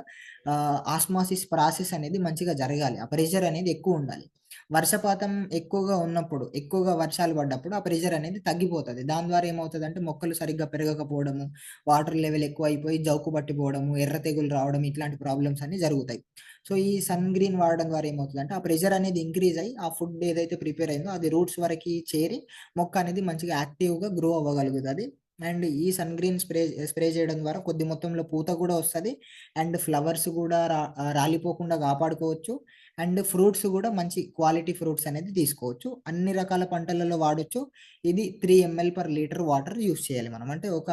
ఆస్మాసిస్ ప్రాసెస్ అనేది మంచిగా జరగాలి. ఆ ప్రెషర్ అనేది ఎక్కువుండాలి. వర్షపాతం ఎక్కువగా ఉన్నప్పుడు, ఎక్కువగా వర్షాలు పడ్డప్పుడు ఆ ప్రెషర్ అనేది తగ్గిపోతది. దాని ద్వారా ఏమవుతదంటే మొక్కలు సరిగ్గా పెరగకపోవడము, వాటర్ లెవెల్ ఎక్కువైపోయి జౌకు పట్టిపోవడము, ఎర్ర తెగులు రావడం ఇట్లాంటి ప్రాబ్లమ్స్ అన్నీ జరుగుతాయి. సో, ఈ సన్ గ్రీన్ వాడడం ద్వారా ఏమవుతదంటే, ఆ ప్రెషర్ అనేది ఇంక్రీజ్ అయ్యి, ఆ ఫుడ్ ఏదైతే ప్రిపేర్ అయిందో అది రూట్స్ వరకి చేరి, మొక్క అనేది మంచిగా యాక్టివ్‌గా గ్రో అవ్వగలుగుతది. అండ్ ఈ సన్ గ్రీన్ స్ప్రే చేయడం ద్వారా కొద్ది మొత్తంలో పూత గూడా వస్తది. అండ్ ఫ్లవర్స్ గూడా రాలిపోకుండా కాపాడుకోవచ్చు. అండ్ ఫ్రూట్స్ గూడా మంచి క్వాలిటీ ఫ్రూట్స్ అనేది తీసుకోవచ్చు. అన్ని రకాల పంటలలో వాడొచ్చు. ఇది 3 ML per litre water use చేయాలి మనం. అంటే ఒక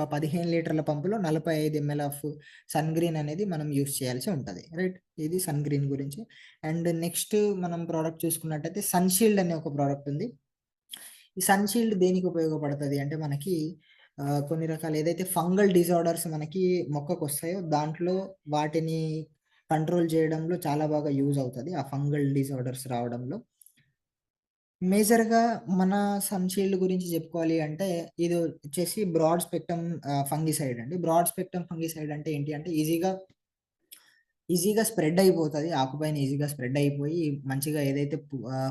15 లీటర్ల పంపులో 45 ఎంఎల్ ఆఫ్ సన్ గ్రీన్ అనేది మనం యూజ్ చేయాల్సి ఉంటది. రైట్. ఇది సన్ గ్రీన్ గురించి. అండ్ నెక్స్ట్ మనం ప్రొడక్ట్ చూసుకున్నట్టయితే సన్ షీల్డ్ అనే ఒక ప్రొడక్ట్ ఉంది. ఈ సన్ షీల్డ్ దేనికి ఉపయోగపడతది అంటే మనకి కొన్ని రకాల ఏదైతే ఫంగల్ డిజార్డర్స్ మనకి మొక్కకొస్తాయో దాంట్లో వాటిని కంట్రోల్ చేయడంలో చాలా బాగా యూజ్ అవుతది. ఆ ఫంగల్ డిజార్డర్స్ రావడంలో. మేజర్‌గా మన సన్ షీల్డ్ గురించి చెప్పుకోవాలి అంటే ఇది వచ్చేసి బ్రాడ్ స్పెక్ట్రమ్ ఫంగిసైడ్ అండి. బ్రాడ్ స్పెక్ట్రమ్ ఫంగిసైడ్ అంటే ఏంటి అంటే ఈజీగా స్ప్రెడ్ అయిపోతది. ఆకుపైన ఈజీగా స్ప్రెడ్ అయిపోయి మంచిగా ఏదైతే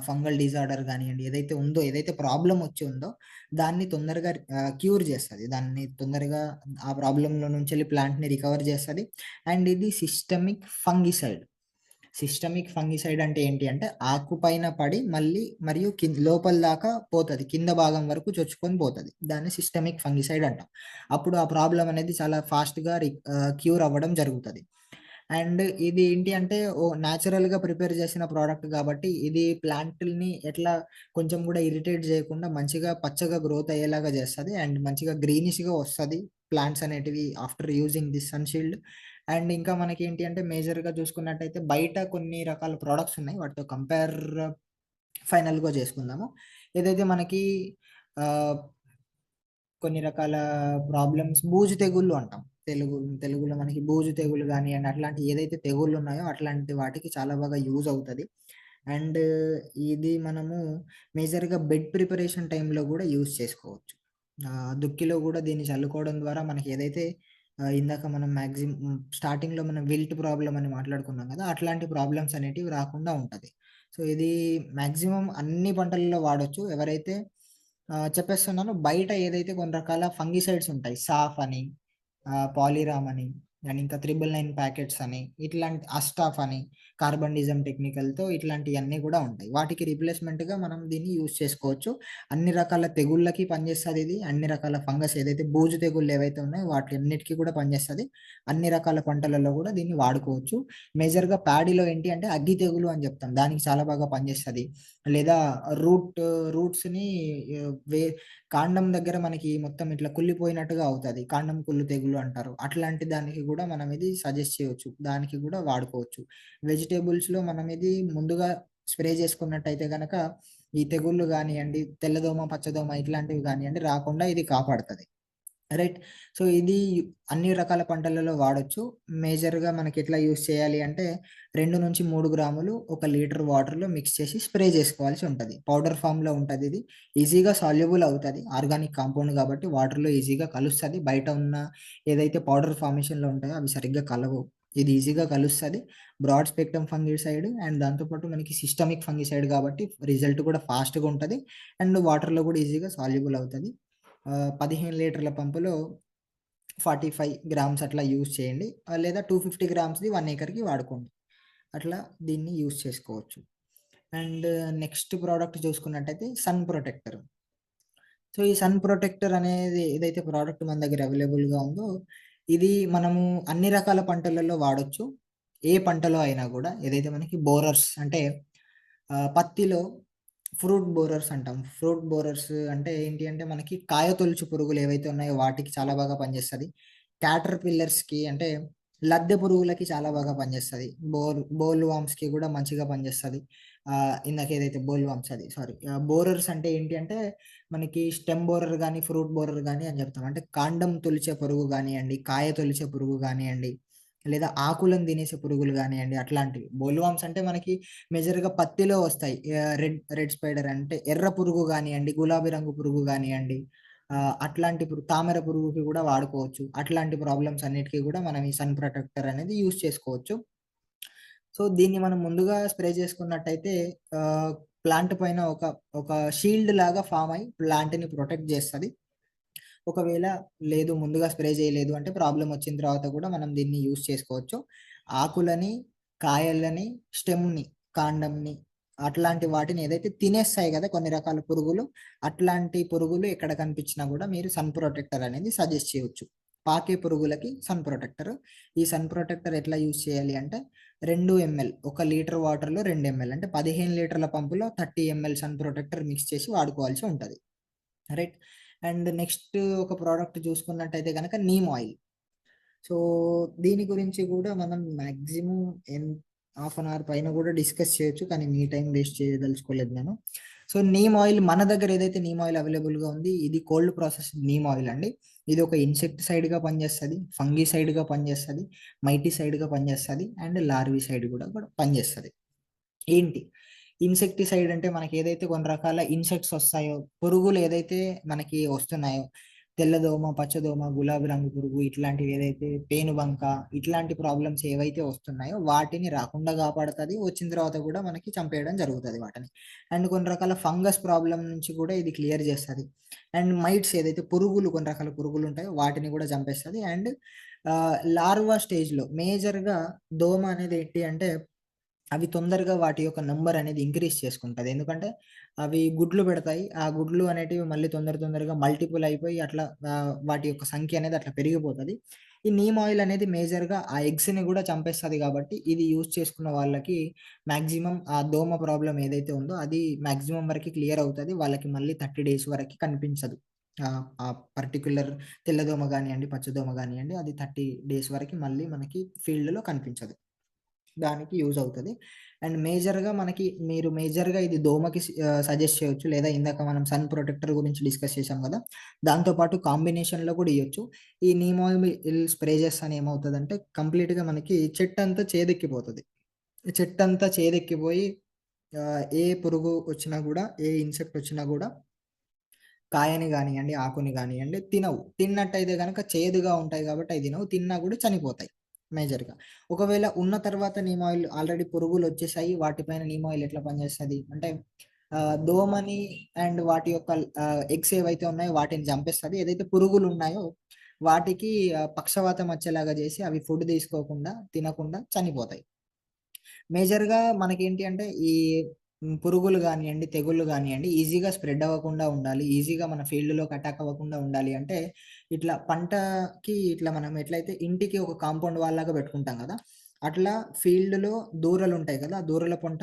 ఫంగల్ డిజార్డర్ గానియండి, ఏదైతే ఉందో, ఏదైతే ప్రాబ్లమ్ వచ్చి ఉందో దాన్ని తొందరగా క్యూర్ చేస్తది. దాన్ని తొందరగా ఆ ప్రాబ్లమ్‌లో నుంచెళ్ళి ప్లాంట్‌ని రికవర్ చేస్తది. అండ్ ఇది సిస్టమిక్ ఫంగిసైడ్. సిస్టమిక్ ఫంగిసైడ్ అంటే ఏంటి అంటే ఆకు పైన పడి మళ్ళీ మరియు లోపల దాకా పోతది. కింద భాగం వరకు చొచ్చుకొని పోతది. దాన్ని సిస్టమిక్ ఫంగిసైడ్ అంటాం. అప్పుడు ఆ ప్రాబ్లమ్ అనేది చాలా ఫాస్ట్‌గా క్యూర్ అవ్వడం జరుగుతది. అండ్ ఇది ఏంటి అంటే నేచురల్‌గా ప్రిపేర్ చేసిన ప్రొడక్ట్ గాబట్టి ఇది ప్లాంట్‌లని ఎట్లా కొంచెం గూడా ఇరిటేట్ జేయకుండా మంచిగా పచ్చగా గ్రోత్ అయ్యేలాగా జేస్తది. అండ్ మంచిగా గ్రీనిష్‌గా వస్తది. ప్లాంట్స్ అనేటివి ఆఫ్టర్ యూజింగ్ దిస్ సన్‌షీల్డ్. అండ్ ఇంకా మనకేంటి అంటే మేజర్‌గా చూసుకున్నట్టయితే బయట కొన్ని రకాల ప్రొడక్ట్స్ ఉన్నాయి. వాటితో ఫైనల్‌గా చేసుకుందాము. ఏదైతే మనకి ఆహ్, కొన్ని రకాల ప్రాబ్లమ్స్ బూజు తెగుళ్ళు అంటాం. తెలుగులో మనకి బూజు తెగులు గానియండి, అట్లాంటి ఏదైతే తెగుళ్ళున్నాయో అట్లాంటి వాటికి చాలా బాగా యూజ్ అవుతది. అండ్ ఇది మనము మేజర్‌గా బెడ్ ప్రిపరేషన్ టైమ్‌లో గూడా యూజ్ చేసుకోవచ్చు. దుక్కిలో గూడా దీన్ని చల్లుకోవడం ద్వారా మనకి ఏదైతే ఇందాక మనం స్టార్టింగ్‌లో మనం విల్ట్ ప్రాబ్లమ్ అని మాట్లాడుకున్నాం గదా! అట్లాంటి ప్రాబ్లమ్స్ అనేటివి రాకుండా ఉంటది. సో, ఇది మాక్సిమం అన్ని పంటలలో వాడొచ్చు. ఎవరైతే చెప్పేస్తున్నాను. బయట ఏదైతే కొన్ని రకాల ఫంగిసైడ్స్ ఉంటాయి. సాఫ్ అని, పాలీరామ్ అని, అండ్ ఇంకా 999 ప్యాకెట్స్ అని, ఇట్లాంటి అస్టాఫ్ అని, కార్బండిజం టెక్నికల్‌తో ఇట్లాంటియన్నీ గూడా ఉంటాయి. వాటికి రిప్లేస్‌మెంట్‌గా మనం దీన్ని యూజ్ చేసుకోవచ్చు. అన్ని రకాల తెగుళ్ళకి పనిచేస్తదిది. అన్ని రకాల ఫంగస్ ఏదైతే బూజు తెగుళ్ళు ఏవైతే ఉన్నాయో వాటిలన్నిటికి కూడా పనిచేస్తది. అన్ని రకాల పంటలలో గూడా దీన్ని వాడుకోవచ్చు. మేజర్‌గా ప్యాడీలో ఏంటి అంటే అగ్గి తెగులు అని జెప్తాం. దానికి చాలా బాగా పనిచేస్తది. లేదా రూట్స్‌ని వే కాండం దగ్గర మనకి మొత్తం ఇట్లా కుళ్ళిపోయినట్టుగా అవుతది. కాండం కుళ్ళు తెగులు అంటారు. అట్లాంటి దానికి గూడా మనం ఇది సజెస్ట్ చేయొచ్చు. దానికి గూడా వాడుకోవచ్చు. వెజిటబుల్స్‌లో మనం ఇది ముందుగా స్ప్రే చేసుకున్నట్టయితే గనక ఈ తెగుళ్ళు గానియండి, తెల్లదోమ, పచ్చదోమ ఇట్లాంటివి గానియండి రాకుండా ఇది కాపాడతది. రైట్. సో, ఇది అన్ని రకాల పంటలలో వాడొచ్చు. మేజర్‌గా మనకెట్లా యూజ్ చేయాలి అంటే 2-3 గ్రాములు ఒక లీటర్ వాటర్‌లో మిక్స్ చేసి స్ప్రే జేసుకోవాల్సి ఉంటది. పౌడర్ ఫార్మ్‌లో ఉంటదిది. ఈజీగా సాల్యుబుల్ అవుతది. ఆర్గానిక్ కాంపౌండ్ గాబట్టి వాటర్‌లో ఈజీగా కలుస్తది. బయట ఉన్న ఏదైతే పౌడర్ ఫార్మేషన్‌లో ఉంటాయో అవి సరిగ్గా కలవవు. ఇది ఈజీగా కలుస్తది. బ్రాడ్ స్పెక్ట్రమ్ ఫంగిసైడ్ అండ్ దాంతో పాటు మనకి సిస్టమిక్ ఫంగిసైడ్ గాబట్టి రిజల్ట్ కూడా ఫాస్ట్‌గా ఉంటది. అండ్ వాటర్‌లో గూడా ఈజీగా సాల్యుబుల్ అవుతది. 15 లీటర్ల పంపులో 45 గ్రామ్స్ అట్లా యూజ్ చేయండి. లేదా 250 గ్రామ్స్‌ది 1 ఎకర్‌కి వాడుకోండి. అట్లా దీన్ని యూజ్ చేసుకోవచ్చు. అండ్ నెక్స్ట్ ప్రొడక్ట్ చూసుకున్నట్టయితే సన్ ప్రొటెక్టర్. సో, ఈ సన్ ప్రొటెక్టర్ అనేది ఏదైతే ప్రొడక్ట్ మన దగ్గర అవైలబుల్‌గా ఉందో, ఇది మనము అన్ని రకాల పంటలలో వాడొచ్చు. ఏ పంటలో అయినా గూడా ఏదైతే మనకి బోరర్స్ అంటే పత్తిలో ఫ్రూట్ బోరర్స్ అంటాం. ఫ్రూట్ బోరర్స్ అంటే ఏంటి అంటే మనకి కాయ తొలుచు పురుగులు ఏవైతే ఉన్నాయో వాటికి చాలా బాగా పనిచేస్తది. క్యాటర్ పిల్లర్స్‌కి అంటే లద్దె పురుగులకి చాలా బాగా పనిచేస్తది. బోల్ వార్మ్స్‌కి గూడా మంచిగా పనిచేస్తది. ఇందాక ఏదైతే బోల్ వార్మ్స్ అది సారీ. బోరర్స్ అంటే ఏంటి అంటే మనకి స్టెమ్ బోరర్ గాని, ఫ్రూట్ బోరర్ గాని అని చెప్తాం. అంటే కాండం తొలిచే పురుగు గానియండి, కాయ తొలిచే పురుగు గానియండి, లేదా ఆకులను తినేసే పురుగులు గానియండి అట్లాంటివి. బోల్వార్మ్స్ అంటే మనకి మేజర్‌గా పత్తిలో వస్తాయి. రెడ్ స్పైడర్ అంటే ఎర్ర పురుగు గానియండి, గులాబీ రంగు పురుగు గానియండి, అట్లాంటి తామర పురుగుకి గూడా వాడుకోవచ్చు. అట్లాంటి ప్రాబ్లమ్స్ అన్నిటికి గూడా మనం ఈ సన్ ప్రొటెక్టర్ అనేది యూజ్ చేసుకోవచ్చు. సో, దీన్ని మనం ముందుగా స్ప్రే చేసుకున్నట్టయితే ప్లాంట్ పైన ఒక షీల్డ్ లాగా ఫార్మ్ అయ్యి ప్లాంట్‌ని ప్రొటెక్ట్ జేస్తది. ఒకవేళ లేదు ముందుగా స్ప్రే చేయలేదు అంటే ప్రాబ్లమ్ వచ్చిన తర్వాత కూడా మనం దీన్ని యూజ్ చేసుకోవచ్చు. ఆకులని, కాయలని, స్టెమ్‌ని, కాండంని అట్లాంటి వాటిని ఏదైతే తినేస్తాయి గదా! కొన్ని రకాల పురుగులు. అట్లాంటి పురుగులు ఎక్కడ కనిపించినా గూడా మీరు సన్ ప్రొటెక్టర్ అనేది సజెస్ట్ చేయొచ్చు. పాకే పురుగులకి సన్ ప్రొటెక్టర్. ఈ సన్ ప్రొటెక్టర్ ఎట్లా యూజ్ చేయాలి అంటే 2 ఎంఎల్ 1 లీటర్ వాటర్‌లో 2 ఎంఎల్ అంటే 15 లీటర్ల పంపులో 30 ఎంఎల్ సన్ ప్రొటెక్టర్ మిక్స్ చేసి వాడుకోవాల్సి ఉంటది. రైట్. అండ్ నెక్స్ట్ ఒక ప్రోడక్ట్ చూసుకున్నట్టయితే గనక నీమ్ ఆయిల్. సో, దీని గురించి గూడా మనం maximum in half an hour పైన గూడా డిస్కస్ చేయొచ్చు. కానీ మీ టైం వేస్ట్ చేయదలుచుకోలేదు నేను. సో, నీమ్ ఆయిల్ మన దగ్గర ఏదైతే నీమ్ ఆయిల్ అవైలబుల్‌గా ఉంది. ఇది కోల్డ్ ప్రాసెస్డ్ నీమ్ ఆయిల్ అండి. ఇది ఒక ఇన్సెక్టిసైడ్‌గా పనిచేస్తది. ఫంగిసైడ్‌గా పనిచేస్తది. మైటిసైడ్‌గా పనిచేస్తది. అండ్ లార్విసైడ్ కూడా పనిచేస్తది. ఏంటి? ఇన్సెక్టిసైడ్ అంటే మనకేదైతే కొన్ని రకాల ఇన్సెక్ట్స్ ఒస్తాయో, పురుగులు ఏదైతే మనకి వస్తున్నాయో, తెల్లదోమ, పచ్చదోమ, గులాబీ రంగు పురుగు ఇట్లాంటివి ఏదైతే పేనుబంక ఇట్లాంటి ప్రాబ్లమ్స్ ఏవైతే వస్తున్నాయో వాటిని రాకుండా కాపాడతది. వచ్చిన తర్వాత కూడా మనకి చంపేయడం జరుగుతది వాటిని. అండ్ కొన్ని రకాల ఫంగస్ ప్రాబ్లమ్ నుంచి కూడా ఇది క్లియర్ చేస్తది. అండ్ మైట్స్ ఏదైతే పురుగులు కొన్ని రకాల పురుగులుంటాయో వాటిని కూడా చంపేస్తది. అండ్ లార్వా స్టేజ్‌లో మేజర్‌గా దోమ అనేది ఏంటి అంటే అవి తొందరగా వాటి యొక్క నంబర్ అనేది ఇంక్రీజ్ చేసుకుంటది. ఎందుకంటే అవి గుడ్లు పెడతాయి. ఆ గుడ్లు అనేటివి మళ్ళీ తొందరగా మల్టిపుల్ అయిపోయి అట్లా వాటి యొక్క సంఖ్య అనేది అట్లా పెరిగిపోతది. ఈ నీమ్ ఆయిల్ అనేది మేజర్‌గా ఆ ఎగ్స్‌ని గూడా చంపేస్తది గాబట్టి, ఇది యూజ్ చేసుకున్న వాళ్ళకి మాక్సిమం ఆ దోమ ప్రాబ్లమ్ ఏదైతే ఉందో అది మాక్సిమం వరకి క్లియర్ అవుతది. వాళ్ళకి మళ్ళీ 30 డేస్ వరకి కనిపించదు. ఆ పర్టిక్యులర్ తెల్లదోమ గానియండి, పచ్చదోమ గానియండి అది 30 డేస్ వరకి మళ్ళీ మనకి ఫీల్డ్‌లో కనిపించదు. దానికి యూజ్ అవుతది. అండ్ మేజర్‌గా ఇది దోమకి సజెస్ట్ చేయొచ్చు. లేదా ఇందాక మనం సన్ ప్రొటెక్టర్ గురించి డిస్కస్ చేశాం గదా! దాంతో పాటు కాంబినేషన్‌లో కూడా ఇయొచ్చు. ఈ నీమ్ ఆయిల్ స్ప్రే చేస్తానే ఏమవుతదంటే కంప్లీట్‌గా మనకి చెట్టంతా చేదెక్కిపోతది. చెట్టంతా చేదెక్కిపోయి ఏ పురుగు వచ్చినా గూడా, ఏ ఇన్సెక్ట్ వచ్చినా గూడా కాయని గానియండి, ఆకుని గానియండి తినవు. తిన్నట్టయితే గనక చేదుగా ఉంటాయి గాబట్టి అయి తినవు. తిన్నా గూడా చనిపోతాయి మేజర్‌గా. ఒకవేళ ఉన్న తర్వాత నీమ్ ఆయిల్ ఆల్రెడీ పురుగులొచ్చేసాయి. వాటిపైన నీమ్ ఆయిల్ ఎట్లా పనిచేస్తది అంటే దోమని అండ్ వాటి యొక్క ఎగ్స్ ఏవైతే ఉన్నాయో వాటిని చంపేస్తది. ఏదైతే పురుగులున్నాయో వాటికి పక్షవాతం వచ్చేలాగా జేసి అవి ఫుడ్ తీసుకోకుండా, తినకుండా చనిపోతాయి. మేజర్‌గా మనకేంటి అంటే ఈ పురుగులు గానియండి, తెగుళ్ళు గానియండి ఈజీగా స్ప్రెడ్ అవ్వకుండా ఉండాలి. ఈజీగా మన ఫీల్డ్‌లోకి అటాక్ అవ్వకుండా ఉండాలి అంటే, ఇట్లా పంటకి ఇట్లా మనం ఎట్లయితే ఇంటికి ఒక కాంపౌండ్ వాల్ లాగా పెట్టుకుంటాం గదా! అట్లా ఫీల్డ్‌లో దూరలుంటాయి గదా! ఆ దూరల పొంట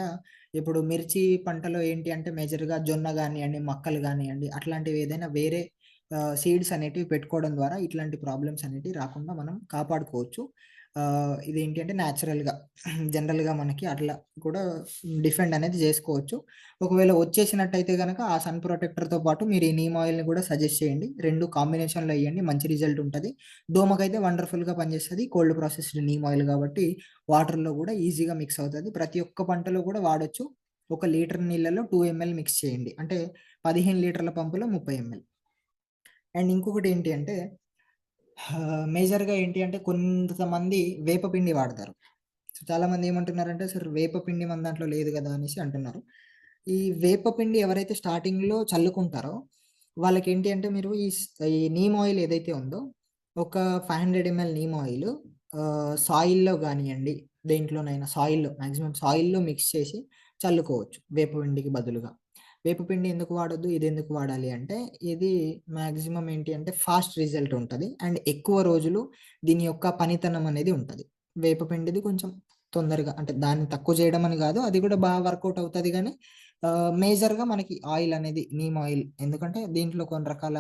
ఇప్పుడు మిర్చి పంటలో ఏంటి అంటే మేజర్‌గా జొన్న గానియండి, మక్కలు గానియండి అట్లాంటివి ఏదైనా వేరే సీడ్స్ అనేటివి పెట్టుకోవడం ద్వారా ఇట్లాంటి ప్రాబ్లమ్స్ అనేటివి రాకుండా మనం కాపాడుకోవచ్చు. ఇదేంటి అంటే నేచురల్‌గా జనరల్‌గా మనకి అట్లా కూడా డిఫెండ్ అనేది జేసుకోవచ్చు. ఒకవేళ వచ్చేసినట్టయితే గనక ఆ సన్ ప్రొటెక్టర్‌తో పాటు మీరు ఈ నీమ్ ఆయిల్‌ని గూడా సజెస్ట్ చేయండి. 2 కాంబినేషన్‌లో ఎయండి. మంచి రిజల్ట్ ఉంటది. దోమకైతే వండర్‌ఫుల్‌గా పనిచేస్తది. కోల్డ్ ప్రాసెస్డ్ నీమ్ ఆయిల్ గాబట్టి వాటర్‌లో గూడా ఈజీగా మిక్స్ అవుతది. ప్రతి ఒక్క పంటలో గూడా వాడొచ్చు. ఒక లీటర్ నీళ్లలో 2 ఎంఎల్ మిక్స్ చేయండి. అంటే 15 లీటర్ల పంపులో 30 ఎంఎల్. అండ్ ఇంకొకటి ఏంటి అంటే మేజర్‌గా ఏంటి అంటే కొంతమంది వేపపిండి వాడతారు. సో, చాలామంది ఏమంటున్నారంటే, "సార్ వేపపిండి మన దాంట్లో లేదు గదా!" అనేసి అంటున్నారు. ఈ వేపపిండి ఎవరైతే స్టార్టింగ్‌లో చల్లుకుంటారో, వాళ్ళకేంటి అంటే మీరు ఈ నీమ్ ఆయిల్ ఏదైతే ఉందో, ఒక 500 ఎంఎల్ నీమ్ ఆయిల్ సాయిల్‌లో గానియండి, దేంట్లోనైనా మాక్సిమం సాయిల్‌లో మిక్స్ చేసి చల్లుకోవచ్చు వేపపిండికి బదులుగా. వేపపిండి ఎందుకు వాడొద్దు? ఇదెందుకు వాడాలి అంటే, ఇది మాక్సిమం ఏంటి అంటే ఫాస్ట్ రిజల్ట్ ఉంటది. అండ్ ఎక్కువ రోజులు దీని యొక్క పనితనం అనేది ఉంటది. వేపపిండిది కొంచెం తొందరగా అంటే దాన్ని తక్కువ చేయడం అని గాదు. అది కూడా వర్కౌట్ అవుతది గానీ మేజర్‌గా మనకి ఆయిల్ అనేది నీమ్ ఆయిల్ ఎందుకంటే దీంట్లో కొన్ని రకాల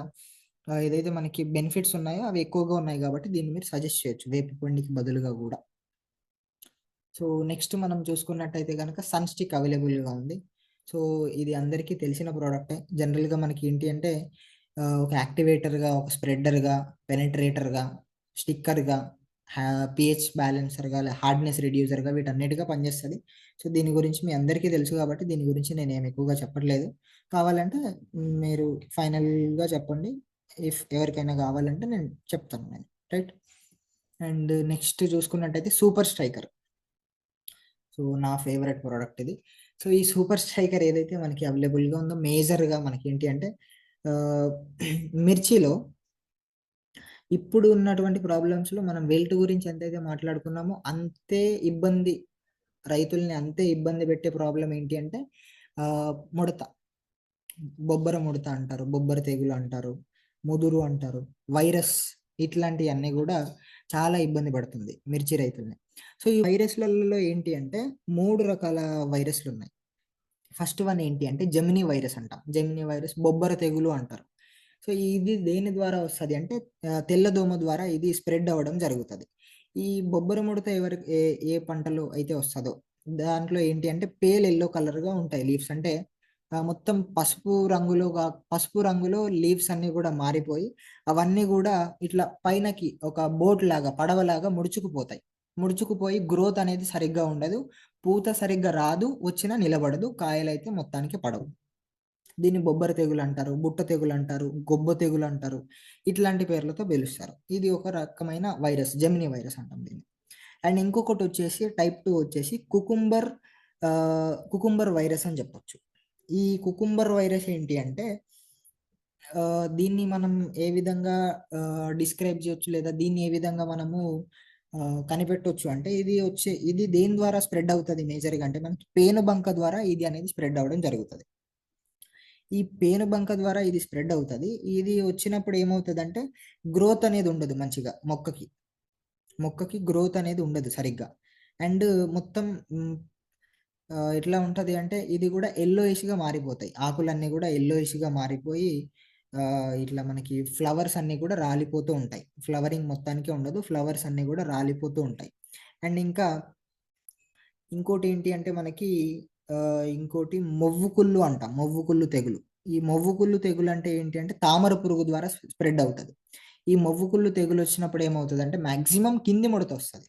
ఏదైతే మనకి బెనిఫిట్స్ ఉన్నాయో అవి ఎక్కువగా ఉన్నాయి గాబట్టి దీన్ని మీరు సజెస్ట్ చేయొచ్చు వేపపిండికి బదులుగా గూడా. సో, నెక్స్ట్ మనం చూసుకున్నట్టయితే గనక సన్ స్టిక్ అవైలబుల్‌గా ఉంది. సో, ఇది అందరికీ తెలిసిన ప్రొడక్టే. జనరల్‌గా మనకి ఏంటి అంటే ఒక యాక్టివేటర్‌గా, ఒక స్ప్రెడర్‌గా, పెనెట్రేటర్‌గా, స్టిక్కర్‌గా పీహెచ్ బ్యాలెన్సర్‌గా, హార్డ్‌నెస్ రెడ్యూసర్‌గా వీటన్నిటిగా పనిచేస్తది. సో, దీని గురించి మీ అందరికీ తెలుసు కాబట్టి దీని గురించి నేనేమి ఎక్కువగా చెప్పట్లేదు. కావాలంటే మీరు ఫైనల్‌గా చెప్పండి. ఎవరికైనా కావాలంటే నేను చెప్తాను నేను. రైట్. అండ్ నెక్స్ట్ చూసుకున్నట్టయితే సూపర్ స్ట్రైకర్. సో, నా ఫేవరెట్ ప్రొడక్ట్ ఇది. సో, ఈ సూపర్ స్ట్రైకర్ ఏదైతే మనకి అవైలబుల్‌గా ఉందో మేజర్‌గా మనకేంటి అంటే ఆహ్, మిర్చిలో ఇప్పుడు ఉన్నటువంటి ప్రాబ్లమ్స్‌లో మనం వెల్ట్ గురించి ఎంతైతే మాట్లాడుకున్నామో అంతే ఇబ్బంది రైతుల్ని అంతే ఇబ్బంది పెట్టే ప్రాబ్లమ్ ఏంటి అంటే ముడత. బొబ్బర ముడత అంటారు. బొబ్బర తెగులు అంటారు. ముదురు అంటారు. వైరస్ ఇట్లాంటియన్నీ గూడా చాలా ఇబ్బంది పడుతుంది మిర్చి రైతుల్ని. సో, ఈ వైరస్‌లలో ఏంటి అంటే 3 రకాల వైరస్‌లున్నాయి. ఫస్ట్ వన్ ఏంటి అంటే జెమినీ వైరస్ అంటాం. జెమినీ వైరస్ బొబ్బర తెగులు అంటారు. సో, ఇది దేని ద్వారా వస్తది అంటే తెల్లదోమ ద్వారా ఇది స్ప్రెడ్ అవ్వడం జరుగుతది. ఈ బొబ్బర ముడత ఏ ఏ పంటలో అయితే వస్తదో దాంట్లో ఏంటి అంటే పేల్ యెల్లో కలర్‌గా ఉంటాయి లీవ్స్. అంటే మొత్తం పసుపు రంగులో లీవ్స్ అన్నీ గూడా మారిపోయి అవన్నీ గూడా ఇట్లా పైనకి ఒక బోట్‌లాగా పడవలాగా ముడుచుకుపోతాయి. ముడుచుకుపోయి గ్రోత్ అనేది సరిగ్గా ఉండదు. పూత సరిగ్గా రాదు. వచ్చినా నిలబడదు. కాయలైతే మొత్తానికి పడవు. దీన్ని బొబ్బర తెగులంటారు, బుట్ట తెగులంటారు, గొబ్బ తెగులంటారు. ఇట్లాంటి పేర్లతో పిలుస్తారు. ఇది ఒక రకమైన వైరస్. జెమినీ వైరస్ అంటాం దీన్ని. అండ్ ఇంకొకటొచ్చేసి టైప్ 2 వచ్చేసి కుకుంబర్ వైరస్ అని చెప్పొచ్చు. ఈ కుకుంబర్ వైరస్ ఏంటి అంటే దీన్ని మనం ఏ విధంగా డిస్క్రైబ్ చేయొచ్చు లేదా దీన్ని ఏ విధంగా మనము కనిపెట్టొచ్చు అంటే ఇది దేని ద్వారా స్ప్రెడ్ అవుతది మేజర్‌గా అంటే మనకి పేనుబంక ద్వారా ఇది అనేది స్ప్రెడ్ అవ్వడం జరుగుతది. ఈ పేనుబంక ద్వారా ఇది స్ప్రెడ్ అవుతది. ఇది వచ్చినప్పుడు ఏమవుతదంటే గ్రోత్ అనేది ఉండదు మంచిగా మొక్కకి. మొక్కకి గ్రోత్ అనేది ఉండదు సరిగ్గా. అండ్ మొత్తం హ్మ్. ఎట్లా ఉంటది అంటే ఇది గూడా యెల్లోయిష్‌గా మారిపోతాయి. ఆకులన్నీ గూడా యెల్లోయిష్‌గా మారిపోయి ఇట్లా మనకి ఫ్లవర్స్ అన్నీ గూడా రాలిపోతూ ఉంటాయి. ఫ్లవరింగ్ మొత్తానికే ఉండదు. ఫ్లవర్స్ అన్నీ గూడా రాలిపోతూ ఉంటాయి. అండ్ ఇంకా ఇంకోటేంటి అంటే మనకి ఇంకోటి మొవ్వు కుళ్ళు అంటాం. మొవ్వు కుళ్ళు తెగులు. ఈ మొవ్వు కుళ్ళు తెగులంటే ఏంటి అంటే తామర పురుగు ద్వారా స్ప్రెడ్ అవుతది. ఈ మొవ్వు కుళ్ళు తెగులొచ్చినప్పుడు ఏమవుతదంటే మాక్సిమం కింది ముడతొస్తది.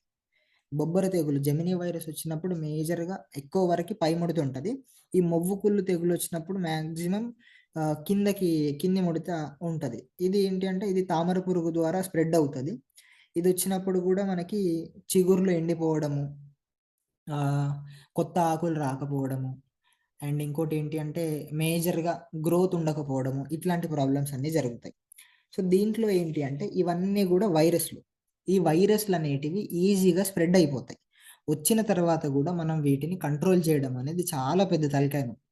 బొబ్బర తెగులు జెమినీ వైరస్ వచ్చినప్పుడు మేజర్‌గా ఎక్కువ వరకి పై ముడత ఉంటది. ఈ మొవ్వు కుళ్ళు తెగులొచ్చినప్పుడు మాక్సిమం కింది ముడత ఉంటది. ఇది ఏంటి అంటే ఇది తామర పురుగు ద్వారా స్ప్రెడ్ అవుతది. ఇదొచ్చినప్పుడు గూడా మనకి చిగుర్లు ఎండిపోవడము, ఆహ్, కొత్త ఆకులు రాకపోవడము, అండ్ ఇంకోటేంటి అంటే మేజర్‌గా గ్రోత్ ఉండకపోవడము, ఇట్లాంటి ప్రాబ్లమ్స్ అన్నీ జరుగుతాయి. సో, దీంట్లో ఏంటి అంటే ఇవన్నీ గూడా వైరస్‌లు. ఈ వైరస్‌లనేటివి ఈజీగా స్ప్రెడ్ అయిపోతాయి. వచ్చిన తర్వాత గూడా మనం వీటిని కంట్రోల్ చేయడం అనేది చాలా పెద్ద తలకాయ నొప్పి.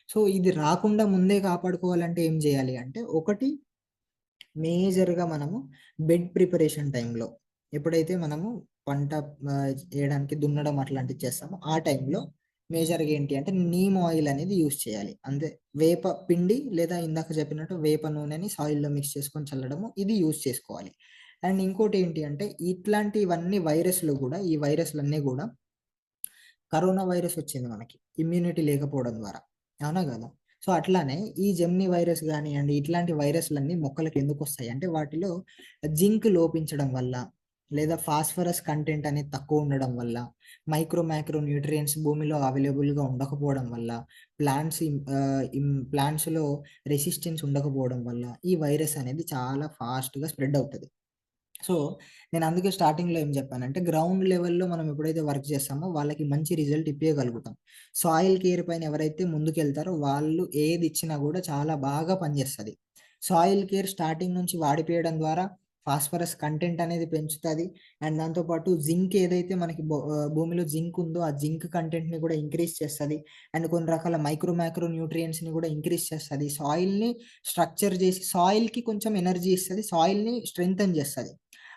సో, ఇది రాకుండా ముందే కాపాడుకోవాలంటే ఏం జేయాలి అంటే ఒకటి మేజర్‌గా మనము బెడ్ ప్రిపరేషన్ టైంలో ఎప్పుడైతే మనము పంట ఏయడానికి దున్నడం అట్లాంటివి చేస్తామో ఆ టైంలో మేజర్‌గా ఏంటి అంటే నీమ్ ఆయిల్ అనేది యూజ్ చేయాలి. అంతే వేప పిండి లేదా ఇందాక చెప్పినట్టు వేప నూనెని సాయిల్‌లో మిక్స్ చేసుకొని చల్లడము ఇది యూజ్ చేసుకోవాలి. అండ్ ఇంకోటేంటి అంటే ఇట్లాంటివన్నీ వైరస్‌లు గూడా ఈ వైరస్‌లన్నీ గూడా కరోనా వైరస్ వచ్చింది మనకి. ఇమ్యూనిటీ లేకపోవడం ద్వారా. అవునా గదా! సో, అట్లానే ఈ జెమినీ వైరస్ గానియండి, ఇట్లాంటి వైరస్‌లన్నీ మొక్కలకి ఎందుకొస్తాయి అంటే వాటిలో జింక్ లోపించడం వల్ల, లేదా ఫాస్ఫరస్ కంటెంట్ అనేది తక్కువ ఉండడం వల్ల, మైక్రో న్యూట్రియంట్స్ భూమిలో అవైలబుల్‌గా ఉండకపోవడం వల్ల, ప్లాంట్స్‌లో రెసిస్టెన్స్ ఉండకపోవడం వల్ల ఈ వైరస్ అనేది చాలా ఫాస్ట్‌గా స్ప్రెడ్ అవుతది. సో, నేనందుకే స్టార్టింగ్‌లో ఏం జెప్పానంటే, గ్రౌండ్ లెవెల్‌లో మనం ఎప్పుడైతే వర్క్ చేస్తామో, వాళ్ళకి మంచి రిజల్ట్ ఇప్పియగలుగుతాం. సాయిల్ కేర్ పైన ఎవరైతే ముందుకెళ్తారో, వాళ్ళు ఏదిచ్చినా గూడా చాలా బాగా పనిజేస్తది. సాయిల్ కేర్ స్టార్టింగ్ నుంచి వాడిపియడం ద్వారా, ఫాస్ఫరస్ కంటెంట్ అనేది పెంచుతది. అండ్ దాంతో పాటు జింక్ ఏదైతే మనకి భూమిలో జింక్ ఉందో, ఆ జింక్ కంటెంట్‌ని కూడా ఇంక్రీజ్ చేస్తది. అండ్ కొన్ని రకాల మైక్రో న్యూట్రియంట్స్‌ని గూడా ఇంక్రీజ్ చేస్తది. సాయిల్‌ని స్ట్రక్చర్ జేసి, సాయిల్‌కి కొంచెం ఎనర్జీ ఇస్తది. సాయిల్‌ని స్ట్రెంథెన్ జేస్తది.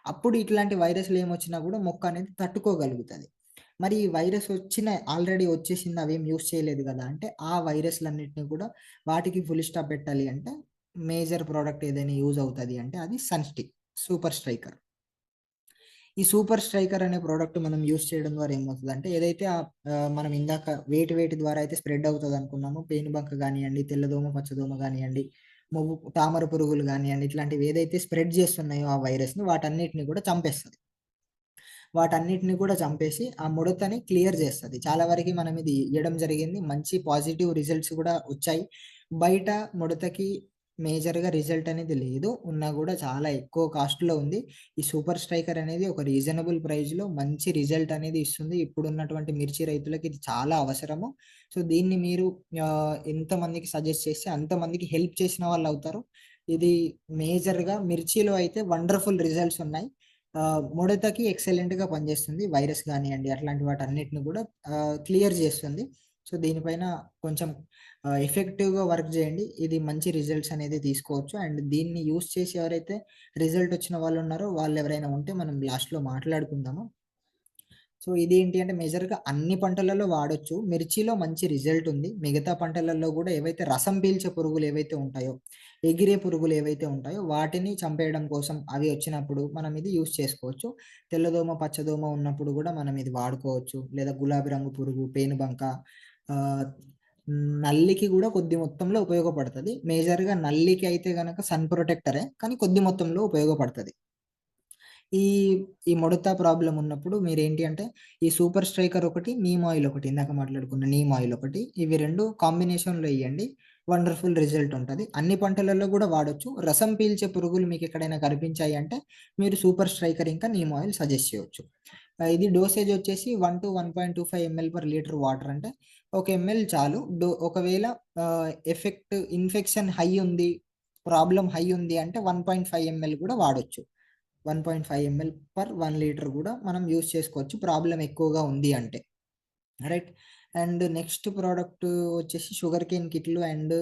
అప్పుడు ఇట్లాంటి వైరస్‌లేమొచ్చినా గూడా మొక్క అనేది తట్టుకోగలుగుతది. మరి ఈ వైరస్ ఆల్రెడీ వచ్చేసింది అవేం యూజ్ చేయలేదు గదా! అంటే ఆ వైరస్‌లన్నిటిని కూడా వాటికి ఫుల్ స్టాప్ పెట్టాలి అంటే మేజర్ ప్రొడక్ట్ ఏదైనా యూజ్ అవుతది అంటే అది సన్‌స్టిక్, సూపర్ స్ట్రైకర్. ఈ సూపర్ స్ట్రైకర్ అనే ప్రొడక్ట్ మనం యూజ్ చేయడం ద్వారా ఏమవుతదంటే ఏదైతే మనం ఇందాక వేటి ద్వారా అయితే స్ప్రెడ్ అవుతదనుకున్నామో పేనుబంక గానియండి, తెల్లదోమ, పచ్చదోమ గానియండి, తామర పురుగులు గానియండి, ఇట్లాంటివి ఏదైతే స్ప్రెడ్ చేస్తున్నాయో ఆ వైరస్‌ని వాటన్నిటిని కూడా చంపేస్తది. వాటన్నిటిని కూడా చంపేసి ఆ ముడతని క్లియర్ చేస్తది. చాలా వరకి మనం ఇది ఇయ్యడం జరిగింది. మంచి పాజిటివ్ రిజల్ట్స్ కూడా వచ్చాయి. బయట ముడతకి మేజర్‌గా రిజల్ట్ అనేది లేదు. ఉన్నా గూడా చాలా ఎక్కువ కాస్ట్‌లో ఉంది. ఈ సూపర్ స్ట్రైకర్ అనేది ఒక రీజనబుల్ ప్రైస్‌లో మంచి రిజల్ట్ అనేది ఇస్తుంది. ఇప్పుడున్నటువంటి మిర్చి రైతులకి ఇది చాలా అవసరము. సో, దీన్ని మీరు ఎంతమందికి సజెస్ట్ చేస్తే అంతమందికి హెల్ప్ చేసిన వాళ్ళవుతారు. ఇది మేజర్‌గా మిర్చిలో అయితే వండర్‌ఫుల్ రిజల్ట్స్ ఉన్నాయి. ముడతకి ఎక్సలెంట్‌గా పనిచేస్తుంది. వైరస్ గానియండి అట్లాంటి వాటన్నిటిని గూడా క్లియర్ చేస్తుంది. సో, దీనిపైన కొంచెం ఎఫెక్టివ్‌గా వర్క్ జేయండి. ఇది మంచి రిజల్ట్స్ అనేది తీసుకోవచ్చు. అండ్ దీన్ని యూజ్ చేసి ఎవరైతే రిజల్ట్ వచ్చిన వాళ్ళున్నారో వాళ్ళెవరైనా ఉంటే మనం లాస్ట్‌లో మాట్లాడుకుందాము. సో, ఇదేంటి అంటే మేజర్‌గా అన్ని పంటలలో వాడొచ్చు. మిర్చిలో మంచి రిజల్ట్ ఉంది. మిగతా పంటలలో గూడా ఏవైతే రసం పీల్చే పురుగులు ఏవైతే ఉంటాయో, ఎగిరే పురుగులు ఏవైతే ఉంటాయో వాటిని చంపేయడం కోసం అవి వచ్చినప్పుడు మనం ఇది యూజ్ చేసుకోవచ్చు. తెల్లదోమ, పచ్చదోమ ఉన్నప్పుడు గూడా మనం ఇది వాడుకోవచ్చు. లేదా గులాబీ రంగు పురుగు, పేనుబంక ఆహ్, నల్లికి గూడా కొద్ది మొత్తంలో ఉపయోగపడతది. మేజర్‌గా నల్లికి అయితే గనక సన్ ప్రొటెక్టరే. కానీ కొద్ది మొత్తంలో ఉపయోగపడతది. ఈ, ఈ ముడత ప్రాబ్లమ్ ఉన్నప్పుడు మీరేంటి అంటే, ఈ సూపర్ స్ట్రైకర్ ఒకటి, నీమ్ ఆయిల్ ఒకటి ఇందాక మాట్లాడుకున్న నీమ్ ఆయిల్ ఒకటి. ఇవి 2 కాంబినేషన్‌లో ఎయ్యండి. వండర్‌ఫుల్ రిజల్ట్ ఉంటది. అన్ని పంటలలో గూడా వాడొచ్చు. రసం పీల్చే పురుగులు మీకెక్కడైనా కనిపించాయి అంటే, మీరు సూపర్ స్ట్రైకర్ ఇంకా నీమ్ ఆయిల్ సజెస్ట్ చేయొచ్చు. ఇది డోసేజ్ వచ్చేసి 1-1.25 ఎంఎల్ పర్ లీటర్ వాటర్ అంటే, ఒక ఎంఎల్ చాలు. ఒకవేళ ఇన్ఫెక్షన్ హై ఉంది, ప్రాబ్లమ్ హై ఉంది అంటే 1.5 ఎంఎల్ కూడా వాడొచ్చు. 1.5 ఎంఎల్ పర్ 1 లీటర్ గూడా మనం యూజ్ చేసుకోవచ్చు. ప్రాబ్లమ్ ఎక్కువగా ఉంది అంటే. రైట్. అండ్ నెక్స్ట్ ప్రొడక్ట్ వచ్చేసి షుగర్ కేన్ కిట్లు అండ్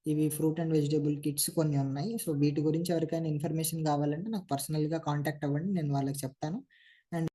ఇవి ఫ్రూట్ అండ్ వెజిటబుల్ కిట్స్ కొన్ని ఉన్నాయి. సో, వీటి గురించి ఎవరికైనా ఇన్ఫర్మేషన్ కావాలంటే నాకు పర్సనల్‌గా కాంటాక్ట్ అవ్వండి. నేను వాళ్ళకి చెప్తాను.